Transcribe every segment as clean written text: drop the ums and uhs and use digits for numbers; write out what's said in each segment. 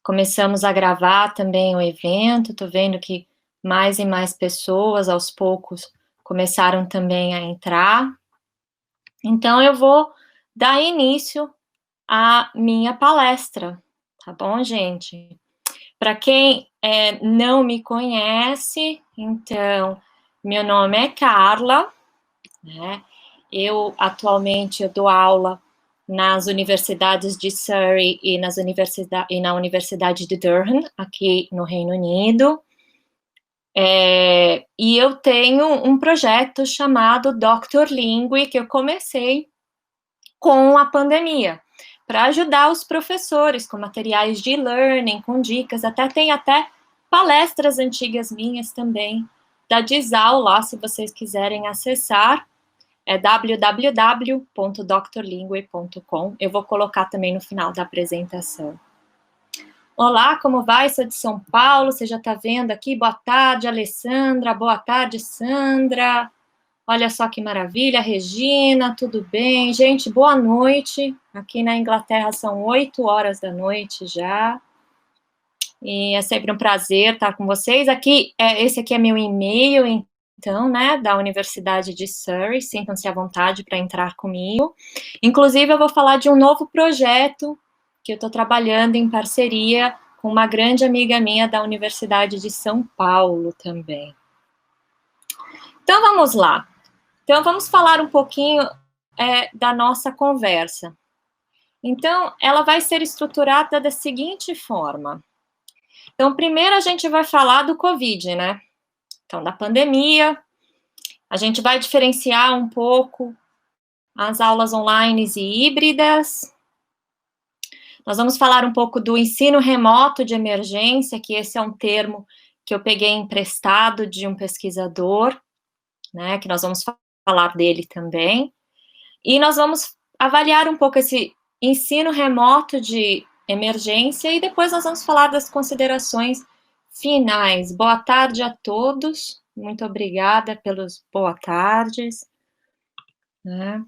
começamos a gravar também o evento, estou vendo que mais e mais pessoas, aos poucos, começaram também a entrar. Então, eu vou dar início à minha palestra, tá bom, gente? Para quem não me conhece, então, meu nome é Carla, né? Eu, atualmente, eu dou aula nas universidades de Surrey e na Universidade de Durham, aqui no Reino Unido. E eu tenho um projeto chamado Dr. Lingue, que eu comecei com a pandemia, para ajudar os professores com materiais de e-learning, com dicas, tem até palestras antigas minhas também, da Dizal lá, se vocês quiserem acessar, é www.drlingue.com. Eu vou colocar também no final da apresentação. Olá, como vai? Sou de São Paulo, você já está vendo aqui? Boa tarde, Alessandra. Boa tarde, Sandra. Olha só que maravilha, Regina, tudo bem? Gente, boa noite. Aqui na Inglaterra são 8 horas da noite já. E é sempre um prazer estar com vocês. Esse aqui é meu e-mail, então, né, da Universidade de Surrey. Sintam-se à vontade para entrar comigo. Inclusive, eu vou falar de um novo projeto que eu estou trabalhando em parceria com uma grande amiga minha da Universidade de São Paulo também. Então, vamos lá. Então, vamos falar um pouquinho da nossa conversa. Então, ela vai ser estruturada da seguinte forma. Então, primeiro a gente vai falar do Covid, né? Então, da pandemia. A gente vai diferenciar um pouco as aulas online e híbridas. Nós vamos falar um pouco do ensino remoto de emergência, que esse é um termo que eu peguei emprestado de um pesquisador, né? Que nós vamos falar dele também. E nós vamos avaliar um pouco esse ensino remoto de emergência e depois nós vamos falar das considerações finais. Boa tarde a todos, muito obrigada pelos boa tardes. Né?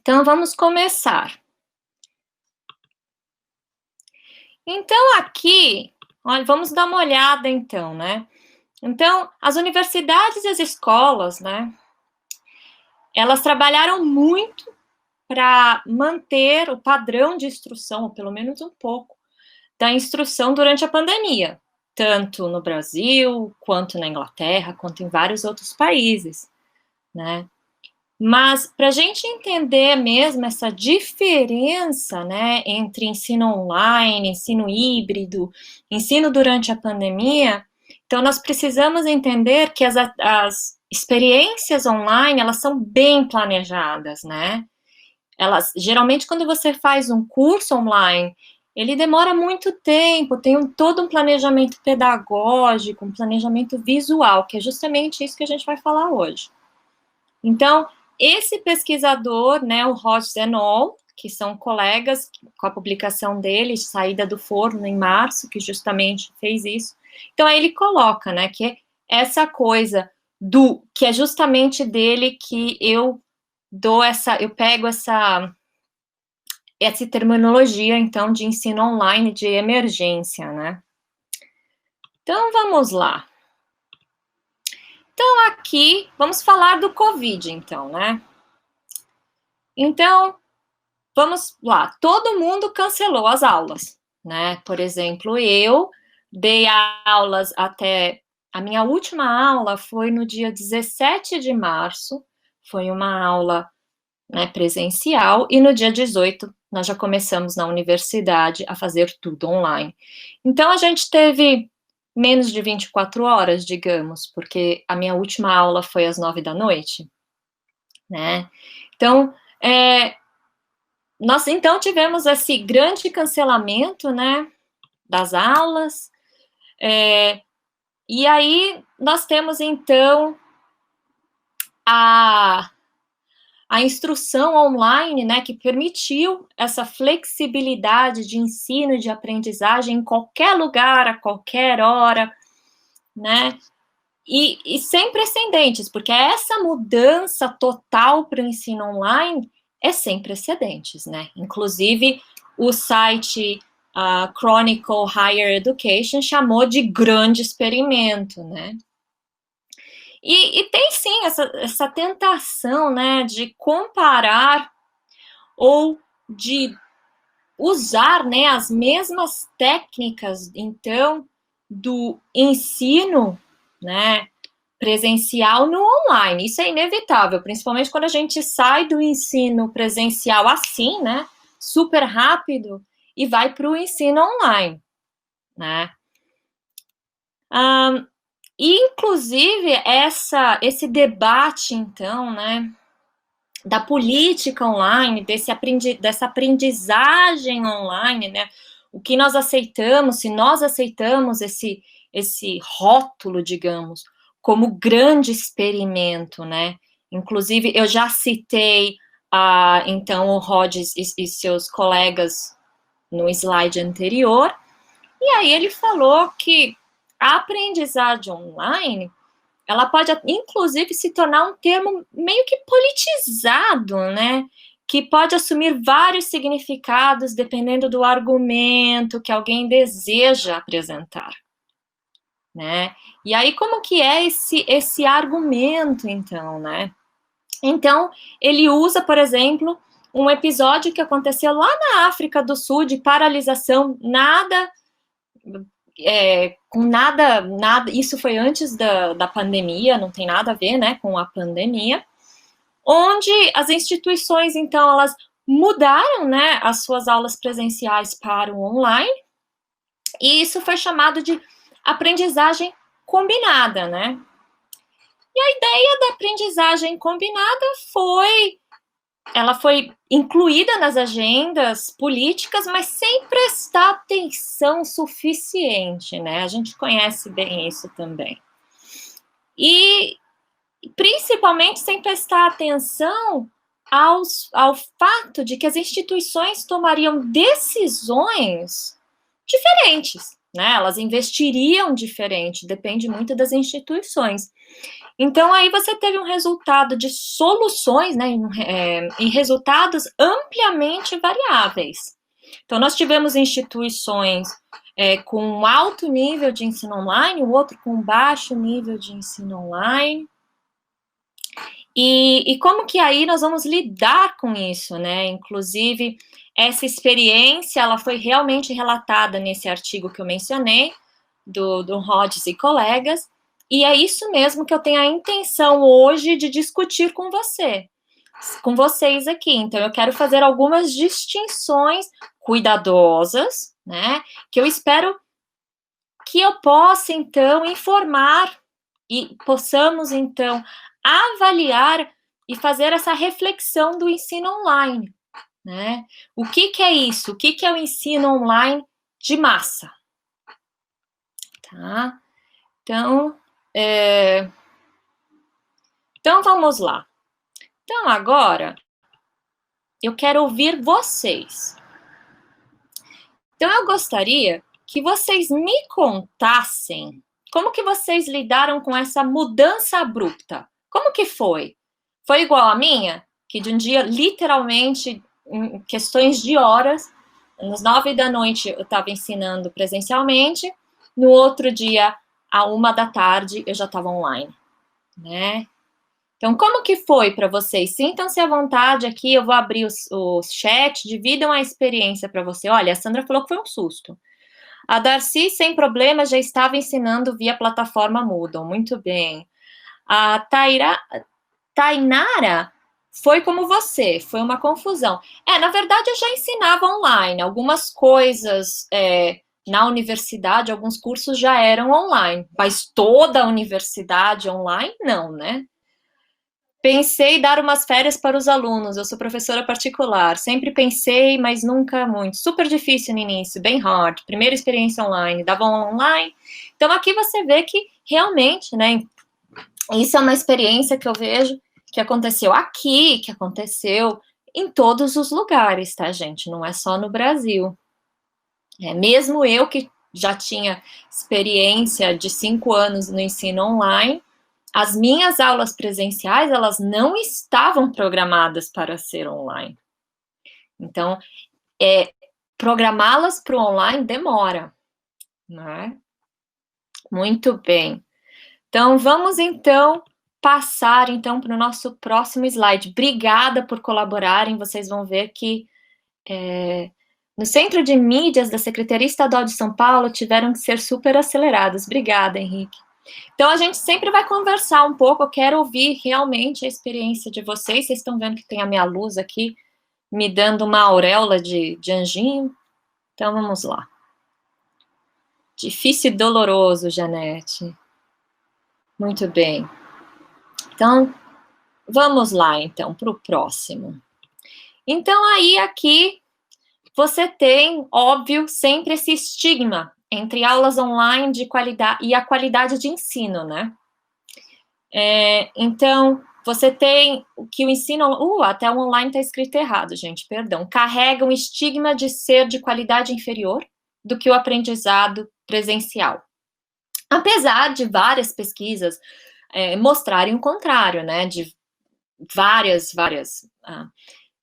Então, vamos começar. Então, aqui, olha, vamos dar uma olhada, então, né? Então, as universidades e as escolas, né? Elas trabalharam muito para manter o padrão de instrução, ou pelo menos um pouco, da instrução durante a pandemia, tanto no Brasil, quanto na Inglaterra, quanto em vários outros países, né? Mas, para a gente entender mesmo essa diferença, né, entre ensino online, ensino híbrido, ensino durante a pandemia, então nós precisamos entender que as experiências online, elas são bem planejadas, né? Geralmente, quando você faz um curso online, ele demora muito tempo, tem todo um planejamento pedagógico, um planejamento visual, que é justamente isso que a gente vai falar hoje. Então, esse pesquisador, né, o Hodges et al., que são colegas, com a publicação dele, Saída do Forno, em março, que justamente fez isso. Então, aí ele coloca, né, que essa coisa que é justamente dele que eu pego essa terminologia, então, de ensino online de emergência, né? Então, vamos lá. Então, aqui, vamos falar do Covid, então, né? Então, vamos lá. Todo mundo cancelou as aulas, né? Por exemplo, eu dei aulas a minha última aula foi no dia 17 de março, foi uma aula, né, presencial, e no dia 18 nós já começamos na universidade a fazer tudo online. Então, a gente teve menos de 24 horas, digamos, porque a minha última aula foi às 9 da noite, né? Então, nós, então, tivemos esse grande cancelamento, né, das aulas, e aí nós temos, então, a instrução online, né, que permitiu essa flexibilidade de ensino e de aprendizagem em qualquer lugar, a qualquer hora, né, e sem precedentes, porque essa mudança total para o ensino online é sem precedentes, né, inclusive o site a Chronicle Higher Education chamou de grande experimento, né? E tem sim essa tentação, né, de comparar ou de usar, né, as mesmas técnicas, então, do ensino, né, presencial no online. Isso é inevitável, principalmente quando a gente sai do ensino presencial assim, né, super rápido, e vai para o ensino online, né. E, inclusive, esse debate, então, né, da política online, dessa aprendizagem online, né, o que nós aceitamos, se nós aceitamos esse rótulo, digamos, como grande experimento, né, inclusive eu já citei, então, o Rhodes e seus colegas no slide anterior, e aí ele falou que a aprendizagem online, ela pode, inclusive, se tornar um termo meio que politizado, né? Que pode assumir vários significados dependendo do argumento que alguém deseja apresentar, né? E aí, como que é esse argumento, então, né? Então, ele usa, por exemplo, um episódio que aconteceu lá na África do Sul de paralisação, com nada, isso foi antes da pandemia, não tem nada a ver, né, com a pandemia, onde as instituições, então, elas mudaram, né, as suas aulas presenciais para o online, e isso foi chamado de aprendizagem combinada, né. E a ideia da aprendizagem combinada ela foi incluída nas agendas políticas, mas sem prestar atenção suficiente, né? A gente conhece bem isso também. E, principalmente, sem prestar atenção ao fato de que as instituições tomariam decisões diferentes, né? Elas investiriam diferente, depende muito das instituições. Então, aí você teve um resultado de soluções, né, e resultados ampliamente variáveis. Então, nós tivemos instituições com um alto nível de ensino online, o outro com baixo nível de ensino online. E como que aí nós vamos lidar com isso, né? Inclusive, essa experiência, ela foi realmente relatada nesse artigo que eu mencionei, do Rhodes e colegas, e é isso mesmo que eu tenho a intenção hoje de discutir com vocês aqui. Então, eu quero fazer algumas distinções cuidadosas, né, que eu espero que eu possa, então, informar e possamos, então, avaliar e fazer essa reflexão do ensino online, né? O que é isso? O que é o ensino online de massa? Tá? Então, então, vamos lá. Então, agora, eu quero ouvir vocês. Então, eu gostaria que vocês me contassem como que vocês lidaram com essa mudança abrupta. Como que foi? Foi igual a minha? Que de um dia, literalmente, em questões de horas, às 9 da noite eu estava ensinando presencialmente, no outro dia, à 1 da tarde, eu já estava online, né? Então, como que foi para vocês? Sintam-se à vontade aqui, eu vou abrir o chat, dividam a experiência para você. Olha, a Sandra falou que foi um susto. A Darcy, sem problema, já estava ensinando via plataforma Moodle. Muito bem. A Tainara foi como você, foi uma confusão. Na verdade, eu já ensinava online. Algumas coisas na universidade, alguns cursos já eram online. Mas toda a universidade online, não, né? Pensei em dar umas férias para os alunos, eu sou professora particular, sempre pensei, mas nunca muito. Super difícil no início, bem hard. Primeira experiência online, dava online. Então, aqui você vê que realmente, né, isso é uma experiência que eu vejo que aconteceu aqui, que aconteceu em todos os lugares, tá, gente? Não é só no Brasil. Mesmo eu que já tinha experiência de 5 anos no ensino online, as minhas aulas presenciais, elas não estavam programadas para ser online. Então, programá-las para o online demora, né? Muito bem. Então, vamos então passar então para o nosso próximo slide. Obrigada por colaborarem. Vocês vão ver que no Centro de Mídias da Secretaria Estadual de São Paulo tiveram que ser super acelerados. Obrigada, Henrique. Então, a gente sempre vai conversar um pouco. Eu quero ouvir realmente a experiência de vocês. Vocês estão vendo que tem a minha luz aqui me dando uma auréola de anjinho. Então, vamos lá. Difícil e doloroso, Janete. Muito bem. Então, vamos lá, então, para o próximo. Então, aí, aqui, você tem, óbvio, sempre esse estigma entre aulas online de qualidade e a qualidade de ensino, né? Então, você tem que o ensino... até o online está escrito errado, gente, perdão. Carrega um estigma de ser de qualidade inferior do que o aprendizado presencial. Apesar de várias pesquisas mostrarem o contrário, né? De várias...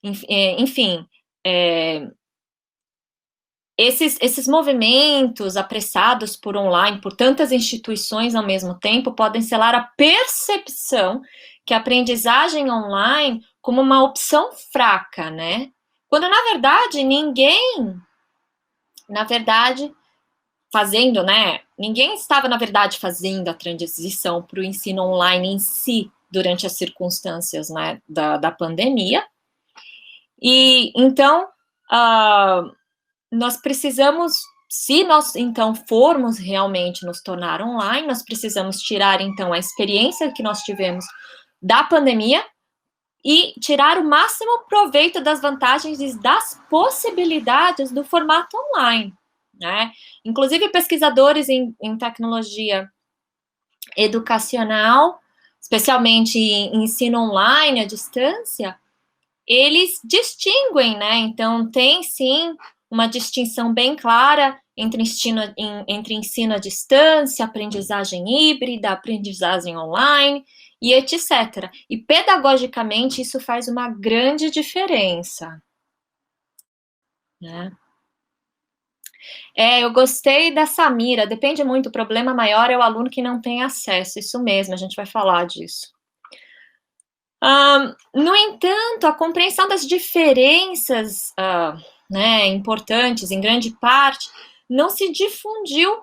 enfim... Esses movimentos apressados por online, por tantas instituições ao mesmo tempo, podem selar a percepção que a aprendizagem online como uma opção fraca, né? Quando, na verdade, ninguém estava, na verdade, fazendo a transição para o ensino online em si, durante as circunstâncias, né, da pandemia. E, então, nós precisamos, se nós, então, formos realmente nos tornar online, nós precisamos tirar, então, a experiência que nós tivemos da pandemia e tirar o máximo proveito das vantagens e das possibilidades do formato online, né? Inclusive, pesquisadores em tecnologia educacional, especialmente em ensino online, à distância, eles distinguem, né? Então, tem, sim, uma distinção bem clara entre ensino à distância, aprendizagem híbrida, aprendizagem online e etc. E, pedagogicamente, isso faz uma grande diferença, né? Eu gostei da Samira, depende muito, o problema maior é o aluno que não tem acesso, isso mesmo, a gente vai falar disso. No entanto, a compreensão das diferenças né, importantes, em grande parte, não se difundiu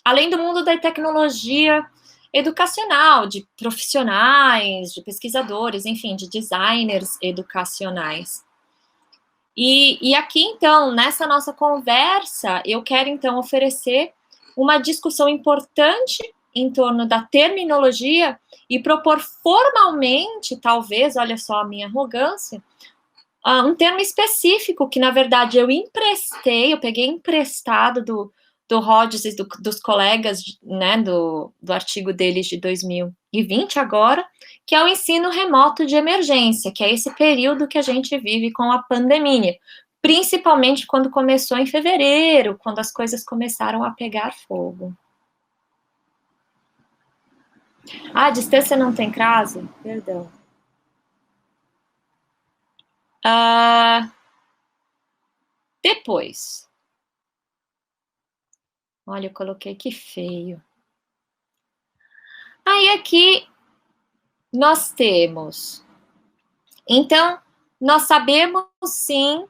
além do mundo da tecnologia educacional, de profissionais, de pesquisadores, enfim, de designers educacionais. E aqui, então, nessa nossa conversa, eu quero, então, oferecer uma discussão importante em torno da terminologia e propor formalmente, talvez, olha só a minha arrogância, um termo específico que, na verdade, eu peguei emprestado do Rhodes e dos colegas, né, do artigo deles de 2020 agora, que é o ensino remoto de emergência, que é esse período que a gente vive com a pandemia, principalmente quando começou em fevereiro, quando as coisas começaram a pegar fogo. A distância não tem caso? Perdão. Depois. Olha, eu coloquei que feio. Aí aqui nós temos. Então, nós sabemos sim,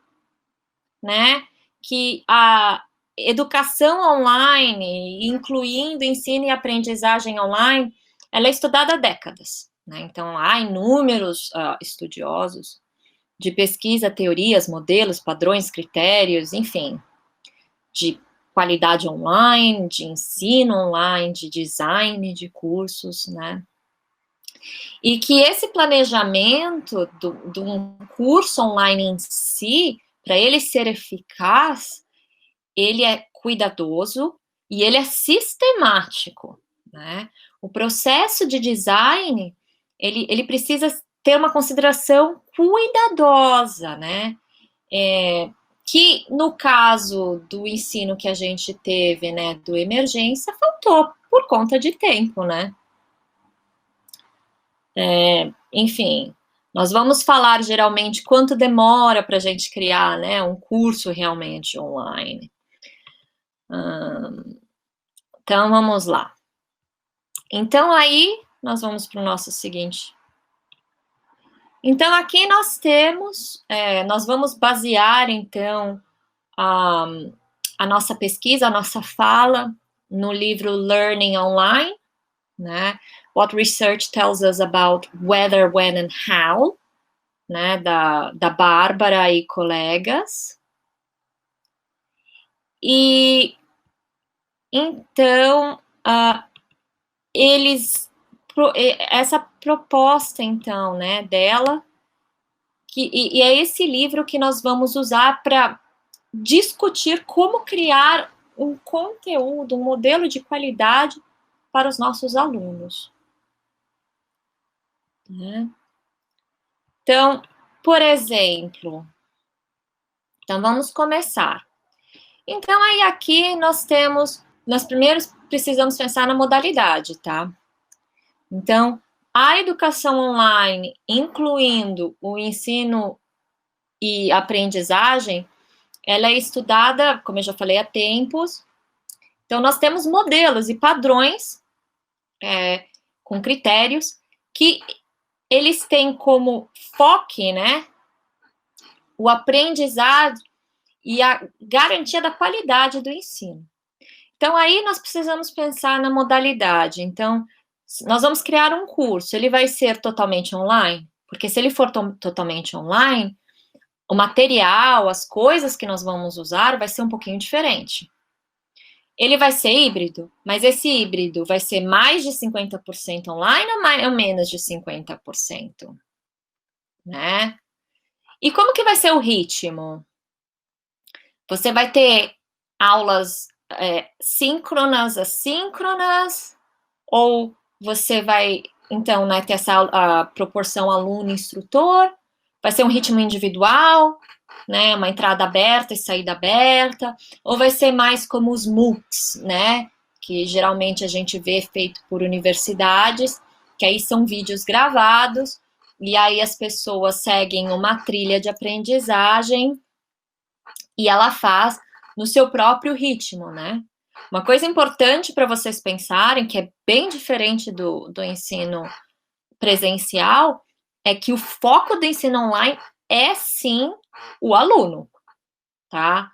né, que a educação online, incluindo ensino e aprendizagem online, ela é estudada há décadas, né? Então, há inúmeros estudiosos de pesquisa, teorias, modelos, padrões, critérios, enfim, de qualidade online, de ensino online, de design de cursos, né? E que esse planejamento de um curso online em si, para ele ser eficaz, ele é cuidadoso e ele é sistemático, né? O processo de design, ele precisa ter uma consideração cuidadosa, né? Que no caso do ensino que a gente teve, né, do emergência, faltou por conta de tempo, né? Enfim, Nós vamos falar geralmente quanto demora para a gente criar, né, um curso realmente online. Então, vamos lá. Então, aí, nós vamos para o nosso seguinte. Então, aqui nós temos, nós vamos basear, então, a nossa pesquisa, a nossa fala, no livro Learning Online, né? What Research Tells Us About Whether, When and How, né? Da Bárbara e colegas. E, então, essa proposta, então, né, dela, e é esse livro que nós vamos usar para discutir como criar um conteúdo, um modelo de qualidade para os nossos alunos. Né? Então, por exemplo, então vamos começar. Então, aí aqui nós primeiros precisamos pensar na modalidade, tá? Então, a educação online, incluindo o ensino e aprendizagem, ela é estudada, como eu já falei, há tempos. Então, nós temos modelos e padrões com critérios que eles têm como foco, né, o aprendizado e a garantia da qualidade do ensino. Então, aí nós precisamos pensar na modalidade. Então, nós vamos criar um curso, ele vai ser totalmente online? Porque se ele for totalmente online, o material, as coisas que nós vamos usar vai ser um pouquinho diferente. Ele vai ser híbrido, mas esse híbrido vai ser mais de 50% online ou menos de 50%? Né? E como que vai ser o ritmo? Você vai ter aulas síncronas, assíncronas, ou você vai, então, né, ter essa proporção aluno-instrutor? Vai ser um ritmo individual, né, uma entrada aberta e saída aberta, ou vai ser mais como os MOOCs, né, que geralmente a gente vê feito por universidades, que aí são vídeos gravados, e aí as pessoas seguem uma trilha de aprendizagem e ela faz no seu próprio ritmo, né? Uma coisa importante para vocês pensarem, que é bem diferente do ensino presencial, é que o foco do ensino online é sim o aluno, tá?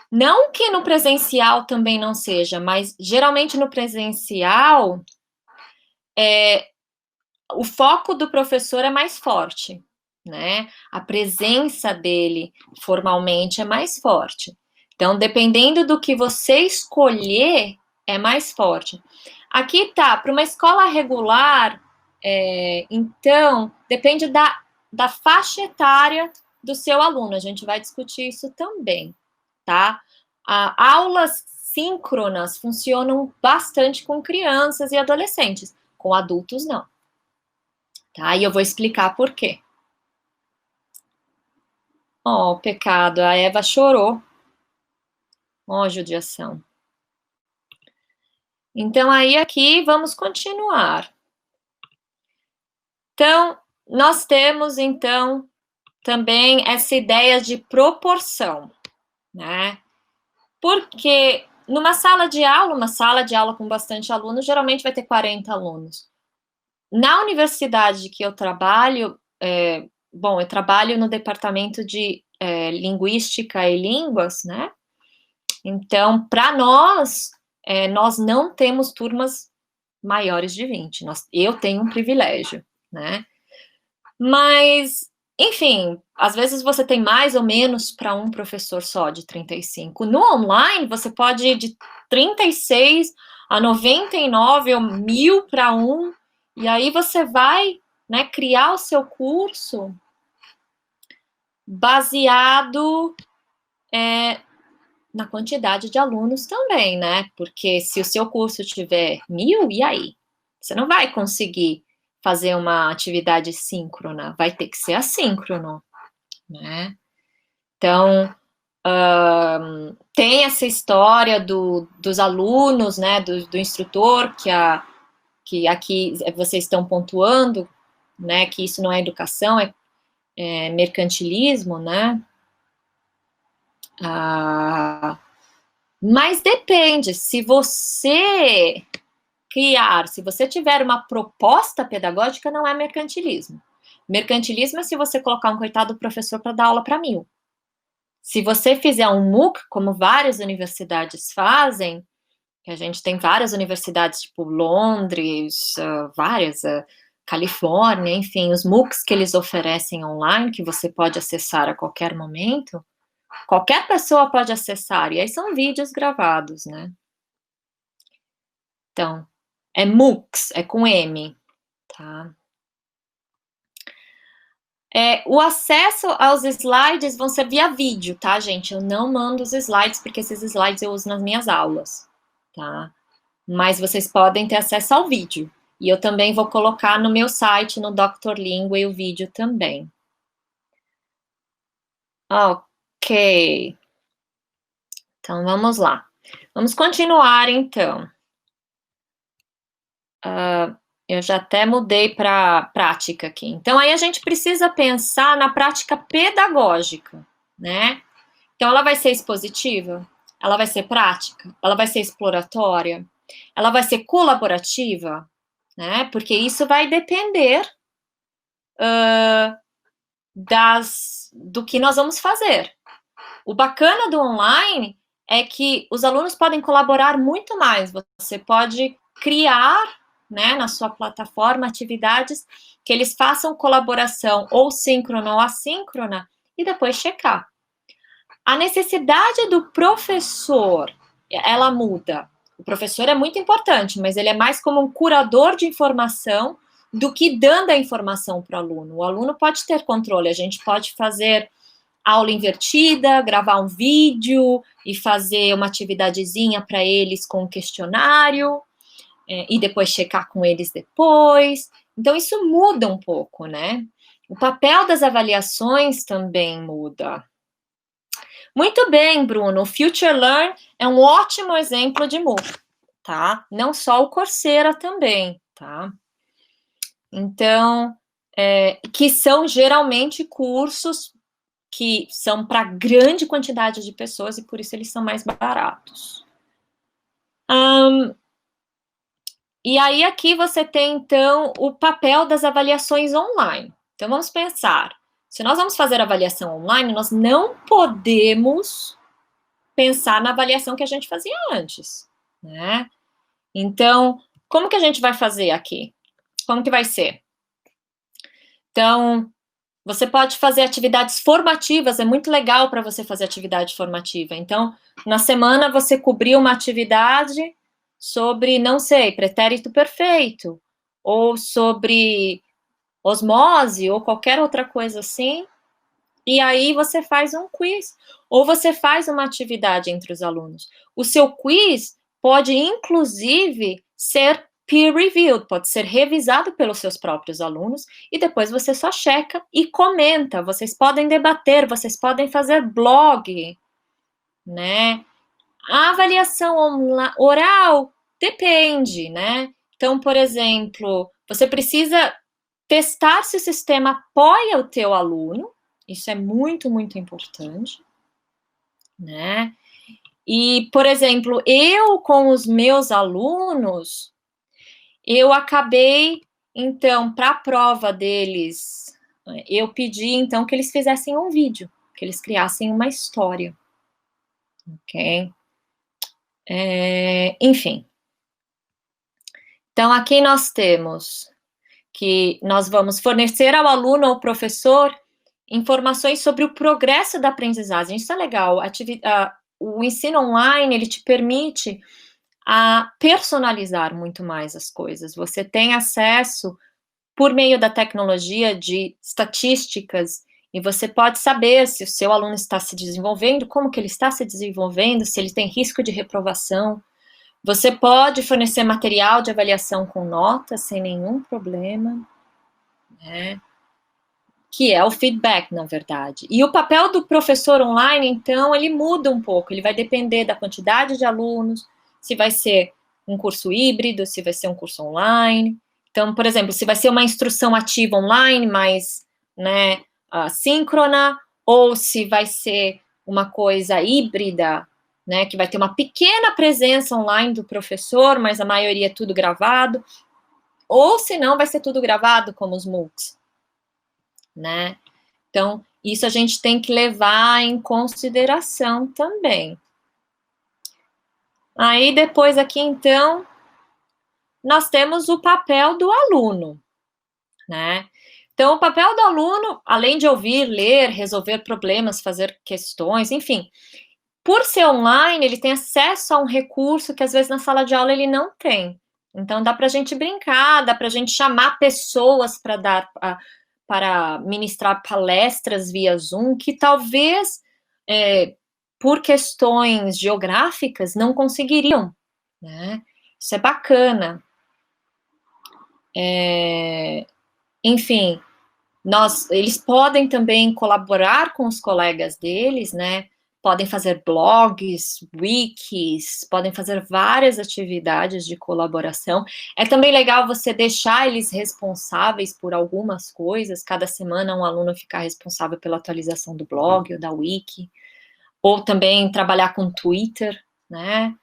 Não que no presencial também não seja, mas geralmente no presencial o foco do professor é mais forte, né? A presença dele formalmente é mais forte. Então, dependendo do que você escolher, é mais forte. Aqui tá, para uma escola regular, então, depende da faixa etária do seu aluno. A gente vai discutir isso também, tá? Aulas síncronas funcionam bastante com crianças e adolescentes, com adultos não. Tá? E eu vou explicar por quê. Oh, pecado, a Eva chorou. Oh, judiação. Então, aí aqui, vamos continuar. Então, nós temos, então, também essa ideia de proporção, né? Porque numa sala de aula, uma sala de aula com bastante alunos, geralmente vai ter 40 alunos. Na universidade que eu trabalho, bom, eu trabalho no departamento de linguística e línguas, né? Então, para nós, nós não temos turmas maiores de 20. Eu tenho um privilégio, né? Mas, enfim, às vezes você tem mais ou menos para um professor só de 35. No online, você pode ir de 36 a 99 ou 1000 para um, e aí você vai, né, criar o seu curso baseado na quantidade de alunos também, né? Porque se o seu curso tiver 1000, e aí? Você não vai conseguir fazer uma atividade síncrona, vai ter que ser assíncrono, né? Então, tem essa história dos alunos, né, do instrutor, que aqui vocês estão pontuando, né, que isso não é educação, mercantilismo, né? Mas depende, se você tiver uma proposta pedagógica, não é mercantilismo. Mercantilismo é se você colocar um coitado professor para dar aula para 1000. Se você fizer um MOOC, como várias universidades fazem, que a gente tem várias universidades, tipo Londres, Califórnia, enfim, os MOOCs que eles oferecem online, que você pode acessar a qualquer momento, qualquer pessoa pode acessar, e aí são vídeos gravados, né? Então, é MOOCs, é com M, tá? O acesso aos slides vão ser via vídeo, tá, gente? Eu não mando os slides, porque esses slides eu uso nas minhas aulas, tá? Mas vocês podem ter acesso ao vídeo. E eu também vou colocar no meu site, no Dr. Lingua, o vídeo também. Ok. Então, vamos lá. Vamos continuar, então. Eu já até mudei para prática aqui. Então, aí a gente precisa pensar na prática pedagógica, né? Então, ela vai ser expositiva? Ela vai ser prática? Ela vai ser exploratória? Ela vai ser colaborativa? Né? Porque isso vai depender do que nós vamos fazer. O bacana do online é que os alunos podem colaborar muito mais. Você pode criar, né, na sua plataforma, atividades que eles façam colaboração ou síncrona ou assíncrona e depois checar. A necessidade do professor, ela muda. O professor é muito importante, mas ele é mais como um curador de informação do que dando a informação para o aluno. O aluno pode ter controle, a gente pode fazer aula invertida, gravar um vídeo e fazer uma atividadezinha para eles com um questionário, e depois checar com eles depois. Então, isso muda um pouco, né? O papel das avaliações também muda. Muito bem, Bruno. O Future Learn é um ótimo exemplo de MOOC, tá? Não só o Coursera também, tá? Então, que são geralmente cursos que são para grande quantidade de pessoas e por isso eles são mais baratos. E aí aqui você tem, então, o papel das avaliações online. Então, vamos pensar. Se nós vamos fazer avaliação online, nós não podemos pensar na avaliação que a gente fazia antes, né? Então, como que a gente vai fazer aqui? Como que vai ser? Então, você pode fazer atividades formativas, é muito legal para você fazer atividade formativa. Então, na semana você cobriu uma atividade sobre, não sei, pretérito perfeito, ou sobre osmose, ou qualquer outra coisa assim, e aí você faz um quiz, ou você faz uma atividade entre os alunos. O seu quiz pode, inclusive, ser peer-reviewed, pode ser revisado pelos seus próprios alunos, e depois você só checa e comenta. Vocês podem debater, vocês podem fazer blog, né? A avaliação oral depende, né? Então, por exemplo, você precisa testar se o sistema apoia o teu aluno, isso é muito, muito importante, né? E, por exemplo, eu com os meus alunos, eu acabei, então, para a prova deles, eu pedi, então, que eles fizessem um vídeo, que eles criassem uma história, ok? Enfim. Então, aqui nós temos que nós vamos fornecer ao aluno ou professor informações sobre o progresso da aprendizagem. Isso é legal. O ensino online, ele te permite a personalizar muito mais as coisas. Você tem acesso, por meio da tecnologia, de estatísticas, e você pode saber se o seu aluno está se desenvolvendo, como que ele está se desenvolvendo, se ele tem risco de reprovação. Você pode fornecer material de avaliação com notas, sem nenhum problema, né? Que é o feedback, na verdade. E o papel do professor online, então, ele muda um pouco, ele vai depender da quantidade de alunos, se vai ser um curso híbrido, se vai ser um curso online. Então, por exemplo, se vai ser uma instrução ativa online, mas, né, síncrona, ou se vai ser uma coisa híbrida, né, que vai ter uma pequena presença online do professor, mas a maioria é tudo gravado, ou se não, vai ser tudo gravado, como os MOOCs, né? Então, isso a gente tem que levar em consideração também. Aí, depois aqui, então, nós temos o papel do aluno, né? Então, o papel do aluno, além de ouvir, ler, resolver problemas, fazer questões, enfim, por ser online, ele tem acesso a um recurso que, às vezes, na sala de aula ele não tem. Então, dá para a gente brincar, dá para a gente chamar pessoas para ministrar palestras via Zoom, que talvez, por questões geográficas, não conseguiriam, né? Isso é bacana. Enfim, eles podem também colaborar com os colegas deles, né? Podem fazer blogs, wikis, podem fazer várias atividades de colaboração. É também legal você deixar eles responsáveis por algumas coisas. Cada semana um aluno ficar responsável pela atualização do blog ou da wiki. Ou também trabalhar com Twitter, né?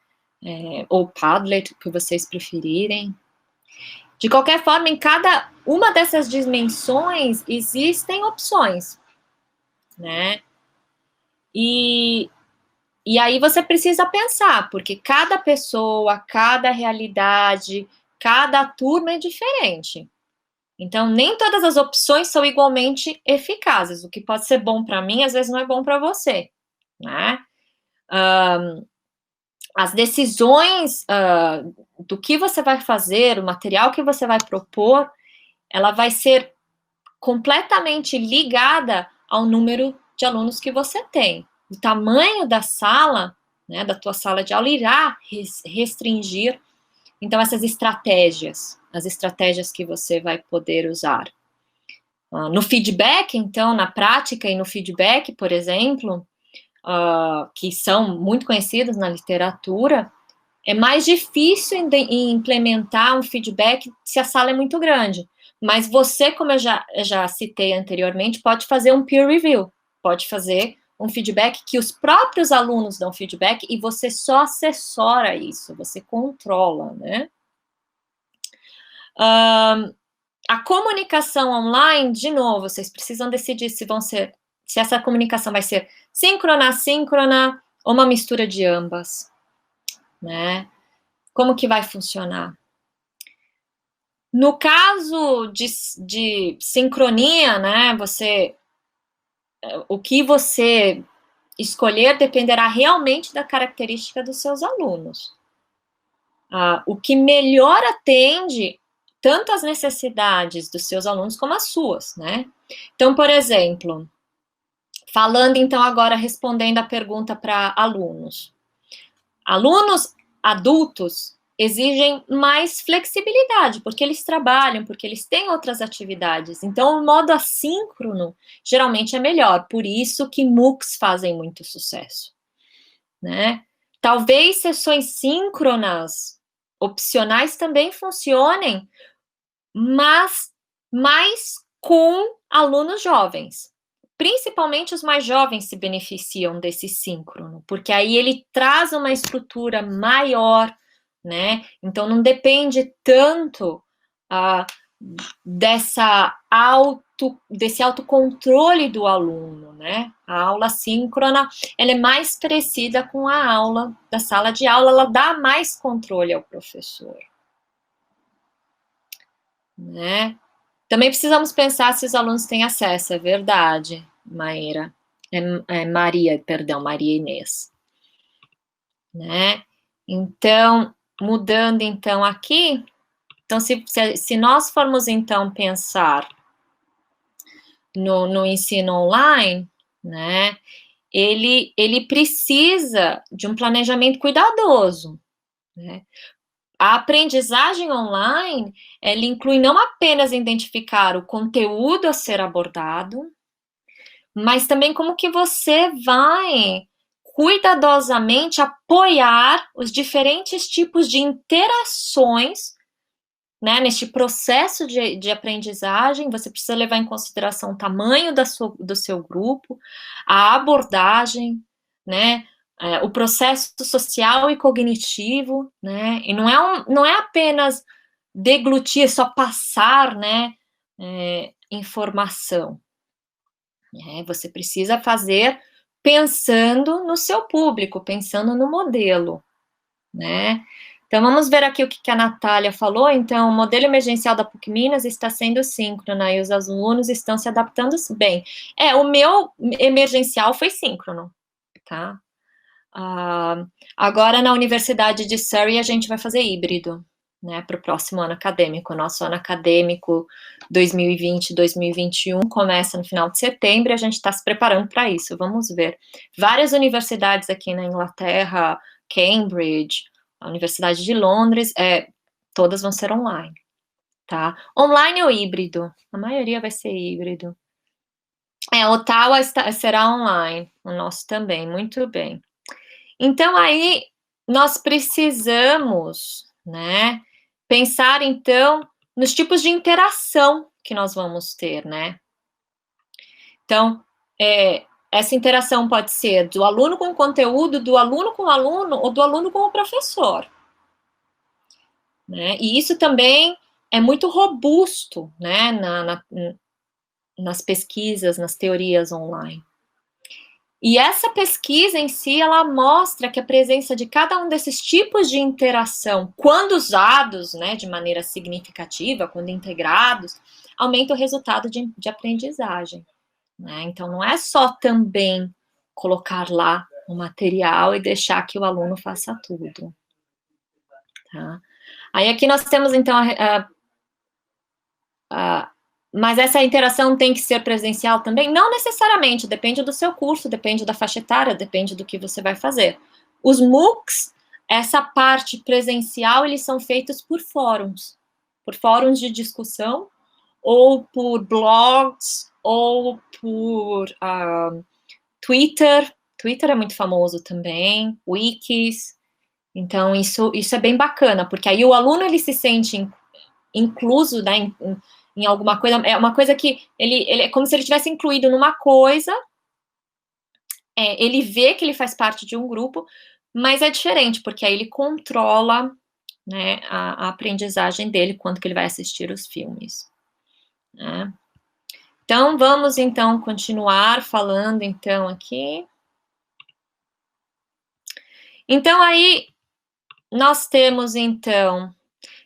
Ou Padlet, o que vocês preferirem. De qualquer forma, em cada uma dessas dimensões existem opções, né? E aí você precisa pensar, porque cada pessoa, cada realidade, cada turma é diferente. Então, nem todas as opções são igualmente eficazes. O que pode ser bom para mim, às vezes não é bom para você, né? As decisões do que você vai fazer, o material que você vai propor, ela vai ser completamente ligada ao número de alunos que você tem. O tamanho da sala, né, da tua sala de aula, irá restringir, então, essas estratégias, as estratégias que você vai poder usar. No feedback, então, na prática e no feedback, por exemplo, que são muito conhecidos na literatura, é mais difícil implementar um feedback se a sala é muito grande. Mas você, como eu já citei anteriormente, pode fazer um peer review, pode fazer um feedback que os próprios alunos dão feedback e você só assessora isso, você controla, né? A comunicação online, de novo, vocês precisam decidir se essa comunicação vai ser síncrona, assíncrona ou uma mistura de ambas, né? Como que vai funcionar? No caso de sincronia, né, o que você escolher dependerá realmente da característica dos seus alunos. O que melhor atende tanto as necessidades dos seus alunos como as suas, né? Então, por exemplo, falando então agora, respondendo a pergunta para alunos. Alunos adultos exigem mais flexibilidade, porque eles trabalham, porque eles têm outras atividades. Então, o modo assíncrono geralmente é melhor, por isso que MOOCs fazem muito sucesso, né? Talvez sessões síncronas, opcionais também funcionem, mas mais com alunos jovens. Principalmente os mais jovens se beneficiam desse síncrono, porque aí ele traz uma estrutura maior, né? Então não depende tanto desse autocontrole do aluno, né? A aula síncrona, ela é mais parecida com a aula da sala de aula, ela dá mais controle ao professor, né? Também precisamos pensar se os alunos têm acesso, é verdade, Maíra. Maria Inês. Né? Então, mudando então aqui, então se nós formos então pensar no ensino online, né, ele precisa de um planejamento cuidadoso, né? A aprendizagem online, ela inclui não apenas identificar o conteúdo a ser abordado, mas também como que você vai cuidadosamente apoiar os diferentes tipos de interações né, neste processo de aprendizagem, você precisa levar em consideração o tamanho do seu grupo, a abordagem, né, o processo social e cognitivo, né, e não é apenas deglutir, só passar, né, informação. Você precisa fazer pensando no seu público, pensando no modelo, né. Então, vamos ver aqui o que a Natália falou. Então, o modelo emergencial da PUC Minas está sendo síncrono, e os alunos estão se adaptando bem. O meu emergencial foi síncrono, tá? Agora, na Universidade de Surrey, a gente vai fazer híbrido, né, para o próximo ano acadêmico. Nosso ano acadêmico 2020-2021 começa no final de setembro e a gente está se preparando para isso, vamos ver. Várias universidades aqui na Inglaterra, Cambridge, a Universidade de Londres, todas vão ser online, tá? Online ou híbrido? A maioria vai ser híbrido. Ottawa será online, o nosso também, muito bem. Então, aí, nós precisamos, né, pensar, então, nos tipos de interação que nós vamos ter, né? Então, essa interação pode ser do aluno com o conteúdo, do aluno com o aluno, ou do aluno com o professor. Né? E isso também é muito robusto, né, nas pesquisas, nas teorias online. E essa pesquisa em si, ela mostra que a presença de cada um desses tipos de interação, quando usados, né, de maneira significativa, quando integrados, aumenta o resultado de aprendizagem. Né? Então, não é só também colocar lá o material e deixar que o aluno faça tudo. Tá? Aí aqui nós temos, então, mas essa interação tem que ser presencial também? Não necessariamente, depende do seu curso, depende da faixa etária, depende do que você vai fazer. Os MOOCs, essa parte presencial, eles são feitos por fóruns de discussão, ou por blogs, ou por Twitter. Twitter é muito famoso também, wikis. Então, isso é bem bacana, porque aí o aluno, ele se sente incluso, né, em alguma coisa, é uma coisa que ele é como se ele tivesse incluído numa coisa, ele vê que ele faz parte de um grupo, mas é diferente, porque aí ele controla, né, a aprendizagem dele, quando que ele vai assistir os filmes, né. Então, vamos, então, continuar falando, então, aqui. Então, aí, nós temos, então,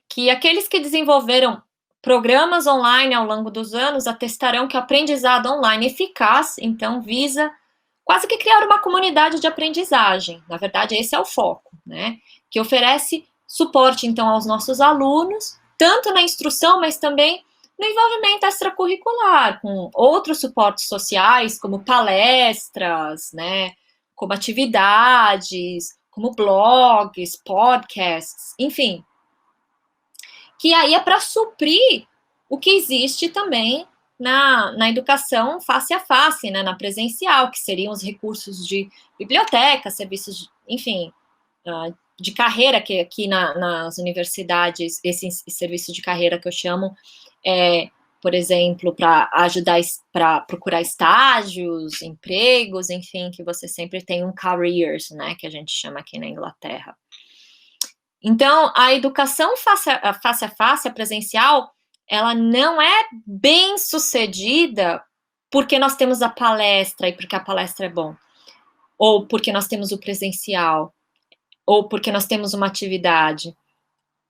que aqueles que desenvolveram programas online ao longo dos anos atestarão que o aprendizado online eficaz, então, visa quase que criar uma comunidade de aprendizagem. Na verdade, esse é o foco, né? Que oferece suporte, então, aos nossos alunos, tanto na instrução, mas também no envolvimento extracurricular, com outros suportes sociais, como palestras, né? Como atividades, como blogs, podcasts, enfim. Que aí é para suprir o que existe também na educação face a face, né, na presencial, que seriam os recursos de biblioteca, serviços, enfim, de carreira, que aqui nas universidades, esse serviço de carreira que eu chamo, por exemplo, para ajudar, para procurar estágios, empregos, enfim, que você sempre tem um careers, né, que a gente chama aqui na Inglaterra. Então, a educação face a face, a presencial, ela não é bem sucedida porque nós temos a palestra e porque a palestra é bom, ou porque nós temos o presencial, ou porque nós temos uma atividade.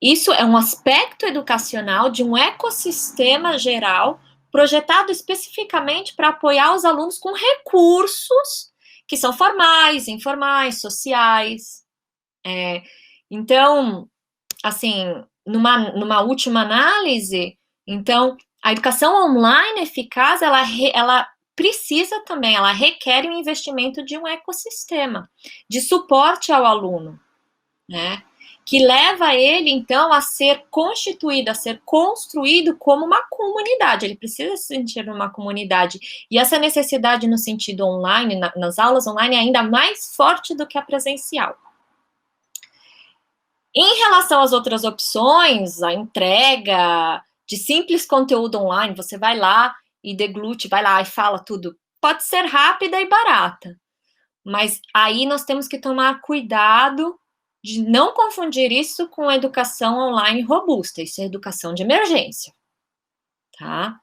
Isso é um aspecto educacional de um ecossistema geral projetado especificamente para apoiar os alunos com recursos que são formais, informais, sociais. Então, assim, numa última análise, então, a educação online eficaz, ela precisa também, ela requer um investimento de um ecossistema, de suporte ao aluno, né? Que leva ele, então, a ser constituído, a ser construído como uma comunidade. Ele precisa se sentir numa comunidade. E essa necessidade no sentido online, nas aulas online, é ainda mais forte do que a presencial. Em relação às outras opções, a entrega de simples conteúdo online, você vai lá e deglute, vai lá e fala tudo. Pode ser rápida e barata, mas aí nós temos que tomar cuidado de não confundir isso com educação online robusta. Isso é educação de emergência, tá?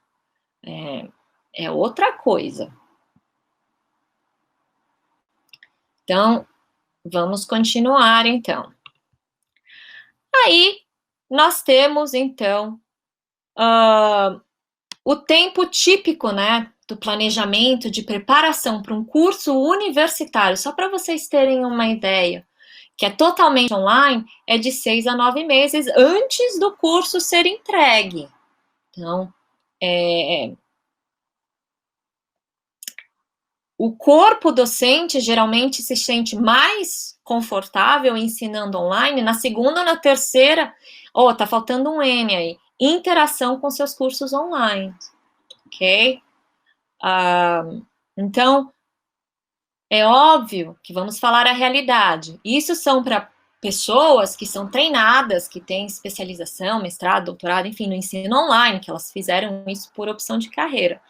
É outra coisa. Então, vamos continuar, então. Aí, nós temos, então, o tempo típico, né, do planejamento de preparação para um curso universitário, só para vocês terem uma ideia, que é totalmente online, é de 6 a 9 meses antes do curso ser entregue. Então, o corpo docente geralmente se sente mais confortável ensinando online na segunda ou na terceira, tá faltando um N aí, interação com seus cursos online, ok? Então, é óbvio que vamos falar a realidade. Isso são para pessoas que são treinadas, que têm especialização, mestrado, doutorado, enfim, no ensino online, que elas fizeram isso por opção de carreira.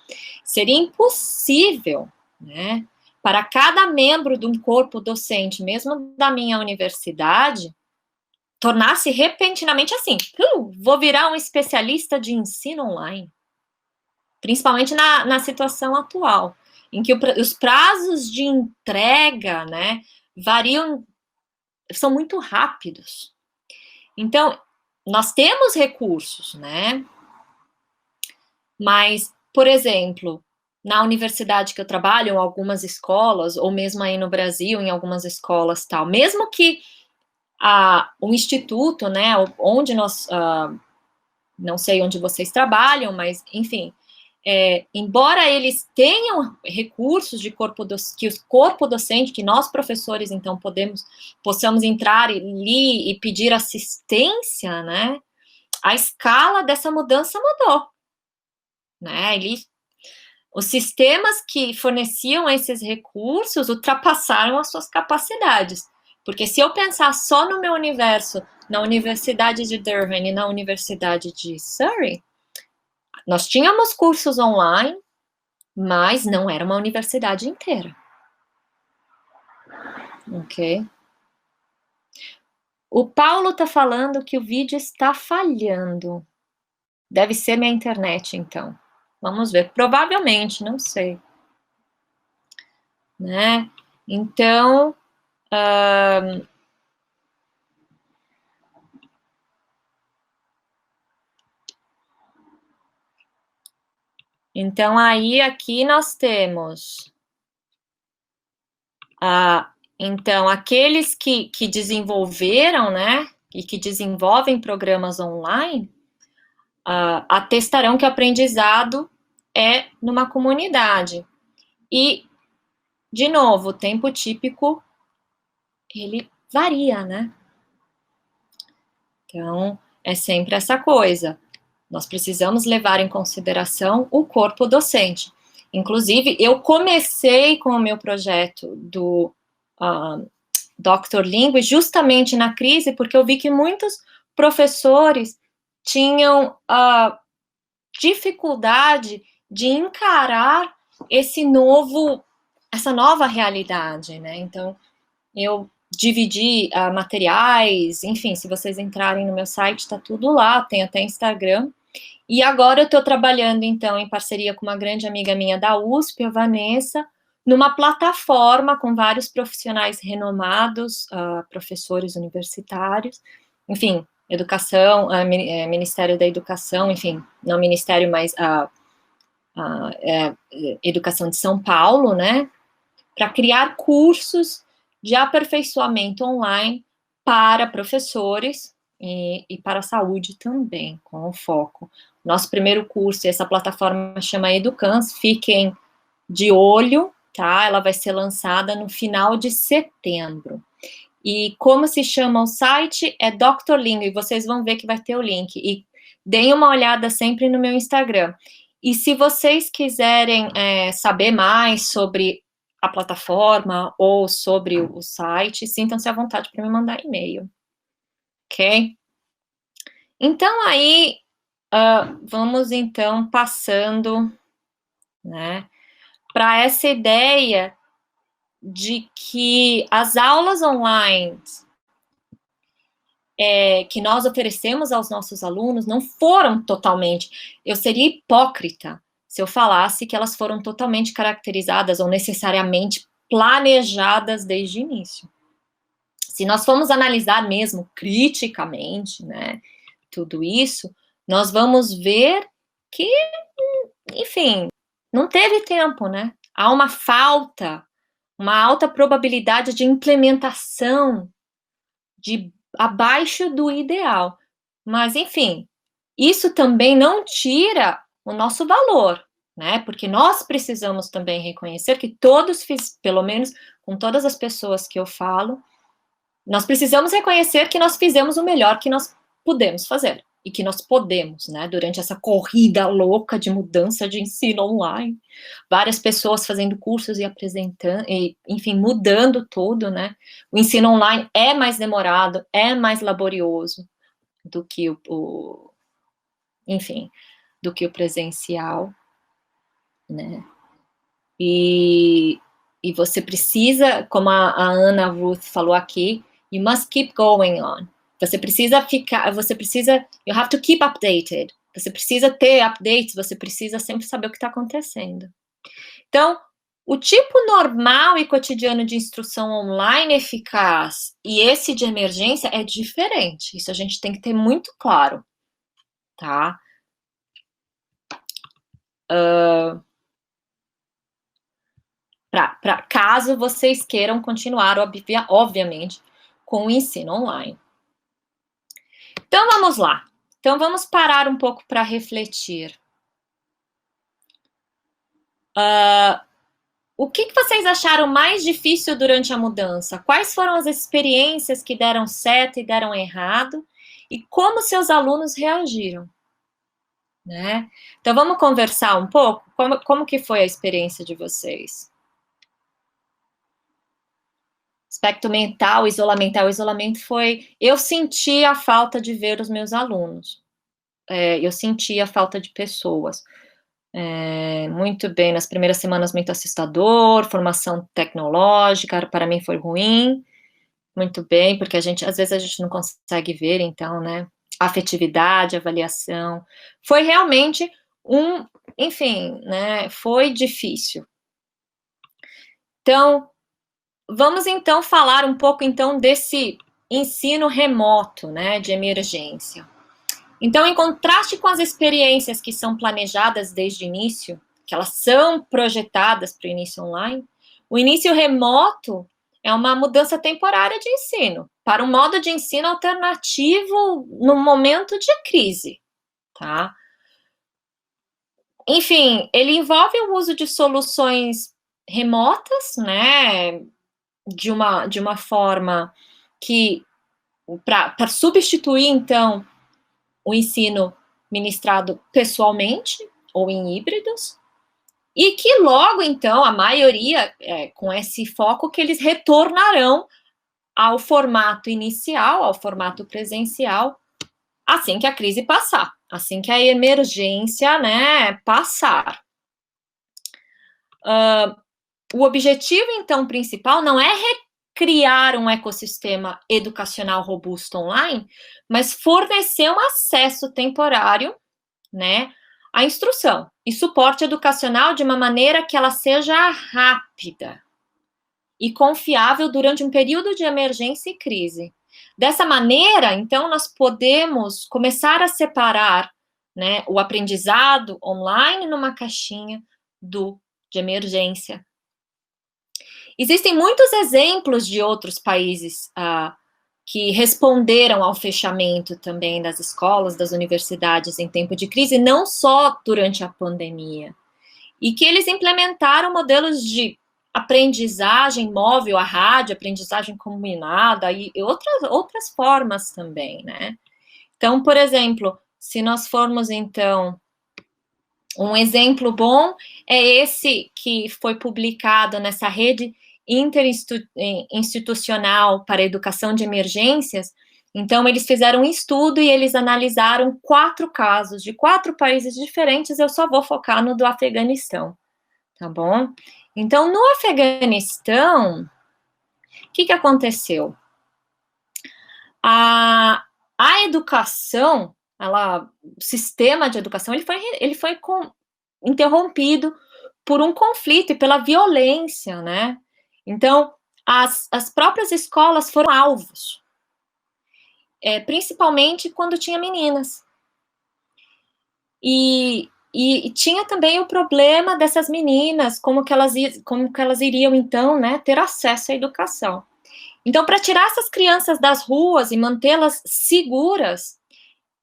Seria impossível, né, para cada membro de um corpo docente, mesmo da minha universidade, tornar-se repentinamente assim, vou virar um especialista de ensino online. Principalmente na situação atual, em que os prazos de entrega, né, variam, são muito rápidos. Então, nós temos recursos, né, mas, por exemplo, na universidade que eu trabalho, em algumas escolas, ou mesmo aí no Brasil, em algumas escolas tal, mesmo que o instituto, né, onde nós, não sei onde vocês trabalham, mas, enfim, embora eles tenham recursos de que o corpo docente, que nós professores, então, possamos entrar ali e pedir assistência, né, a escala dessa mudança mudou, né, os sistemas que forneciam esses recursos ultrapassaram as suas capacidades, porque se eu pensar só no meu universo, na Universidade de Durham e na Universidade de Surrey, nós tínhamos cursos online, mas não era uma universidade inteira. Ok? O Paulo está falando que o vídeo está falhando. Deve ser minha internet, então. Vamos ver. Provavelmente, não sei. Né? Então, então aí aqui nós temos então aqueles que desenvolveram, né, e que desenvolvem programas online, atestarão que o aprendizado é numa comunidade. E, de novo, o tempo típico, ele varia, né? Então, é sempre essa coisa. Nós precisamos levar em consideração o corpo docente. Inclusive, eu comecei com o meu projeto do Dr. Lingue justamente na crise, porque eu vi que muitos professores tinham dificuldade de encarar essa nova realidade, né? Então, eu dividi materiais, enfim, se vocês entrarem no meu site, tá tudo lá, tem até Instagram. E agora eu estou trabalhando, então, em parceria com uma grande amiga minha da USP, a Vanessa, numa plataforma com vários profissionais renomados, professores universitários, enfim, educação, Ministério da Educação, enfim, não Ministério, mas Educação de São Paulo, né, para criar cursos de aperfeiçoamento online para professores e para a saúde também, com o foco. Nosso primeiro curso, essa plataforma chama Educans, fiquem de olho, tá? Ela vai ser lançada no final de setembro. E como se chama o site? É Dr. Lingue, e vocês vão ver que vai ter o link. E deem uma olhada sempre no meu Instagram. E se vocês quiserem saber mais sobre a plataforma ou sobre o site, sintam-se à vontade para me mandar e-mail. ok? Então, aí, vamos, então, passando, né, para essa ideia de que as aulas online que nós oferecemos aos nossos alunos não foram totalmente... Eu seria hipócrita se eu falasse que elas foram totalmente caracterizadas ou necessariamente planejadas desde o início. Se nós formos analisar mesmo criticamente, né, tudo isso, nós vamos ver que, enfim, não teve tempo, né? Há uma alta probabilidade de implementação abaixo do ideal. Mas, enfim, isso também não tira o nosso valor, né? Porque nós precisamos também reconhecer que todos, pelo menos com todas as pessoas que eu falo, nós precisamos reconhecer que nós fizemos o melhor que nós pudemos fazer e que nós podemos, né, durante essa corrida louca de mudança de ensino online, várias pessoas fazendo cursos e apresentando, e, enfim, mudando tudo, né, o ensino online é mais demorado, é mais laborioso do que enfim, do que o presencial, né, e você precisa, como a Ana Ruth falou aqui, you must keep going on. Você precisa you have to keep updated. Você precisa ter updates, você precisa sempre saber o que está acontecendo. Então, o tipo normal e cotidiano de instrução online eficaz e esse de emergência é diferente. Isso a gente tem que ter muito claro, tá? Caso vocês queiram continuar, obviamente, com o ensino online. Então, vamos lá. Então, vamos parar um pouco para refletir. O que vocês acharam mais difícil durante a mudança? Quais foram as experiências que deram certo e deram errado? E como seus alunos reagiram? Né? Então, vamos conversar um pouco? Como que foi a experiência de vocês? Aspecto mental, isolamento. O isolamento foi... Eu senti a falta de ver os meus alunos. Eu senti a falta de pessoas. Muito bem, nas primeiras semanas muito assustador, formação tecnológica, para mim foi ruim. Muito bem, porque às vezes a gente não consegue ver, então, né? Afetividade, avaliação. Foi realmente enfim, né? Foi difícil. Então, vamos então falar um pouco então desse ensino remoto, né, de emergência. Então, em contraste com as experiências que são planejadas desde o início, que elas são projetadas para o início online, o início remoto é uma mudança temporária de ensino, para um modo de ensino alternativo no momento de crise, tá? Enfim, ele envolve o uso de soluções remotas, né, de uma forma que, para substituir, então, o ensino ministrado pessoalmente ou em híbridos, e que logo, então, a maioria, com esse foco, que eles retornarão ao formato inicial, ao formato presencial, assim que a crise passar, assim que a emergência, né, passar. O objetivo, então, principal não é criar um ecossistema educacional robusto online, mas fornecer um acesso temporário, né, à instrução e suporte educacional de uma maneira que ela seja rápida e confiável durante um período de emergência e crise. Dessa maneira, então, nós podemos começar a separar, né, o aprendizado online numa caixinha de emergência. Existem muitos exemplos de outros países que responderam ao fechamento também das escolas, das universidades em tempo de crise, não só durante a pandemia, e que eles implementaram modelos de aprendizagem móvel, a rádio, aprendizagem combinada e outras formas também, né? Então, por exemplo, se nós formos, então, um exemplo bom é esse que foi publicado nessa rede interinstitucional para a educação de emergências, Então, eles fizeram um estudo e eles analisaram 4 casos de 4 países diferentes. Eu só vou focar no do Afeganistão, tá bom? Então, no Afeganistão, o que aconteceu? A educação, o sistema de educação, ele foi interrompido por um conflito e pela violência, né? Então, as próprias escolas foram alvos, principalmente quando tinha meninas. E tinha também o problema dessas meninas, como que elas iriam, então, né, ter acesso à educação. Então, para tirar essas crianças das ruas e mantê-las seguras,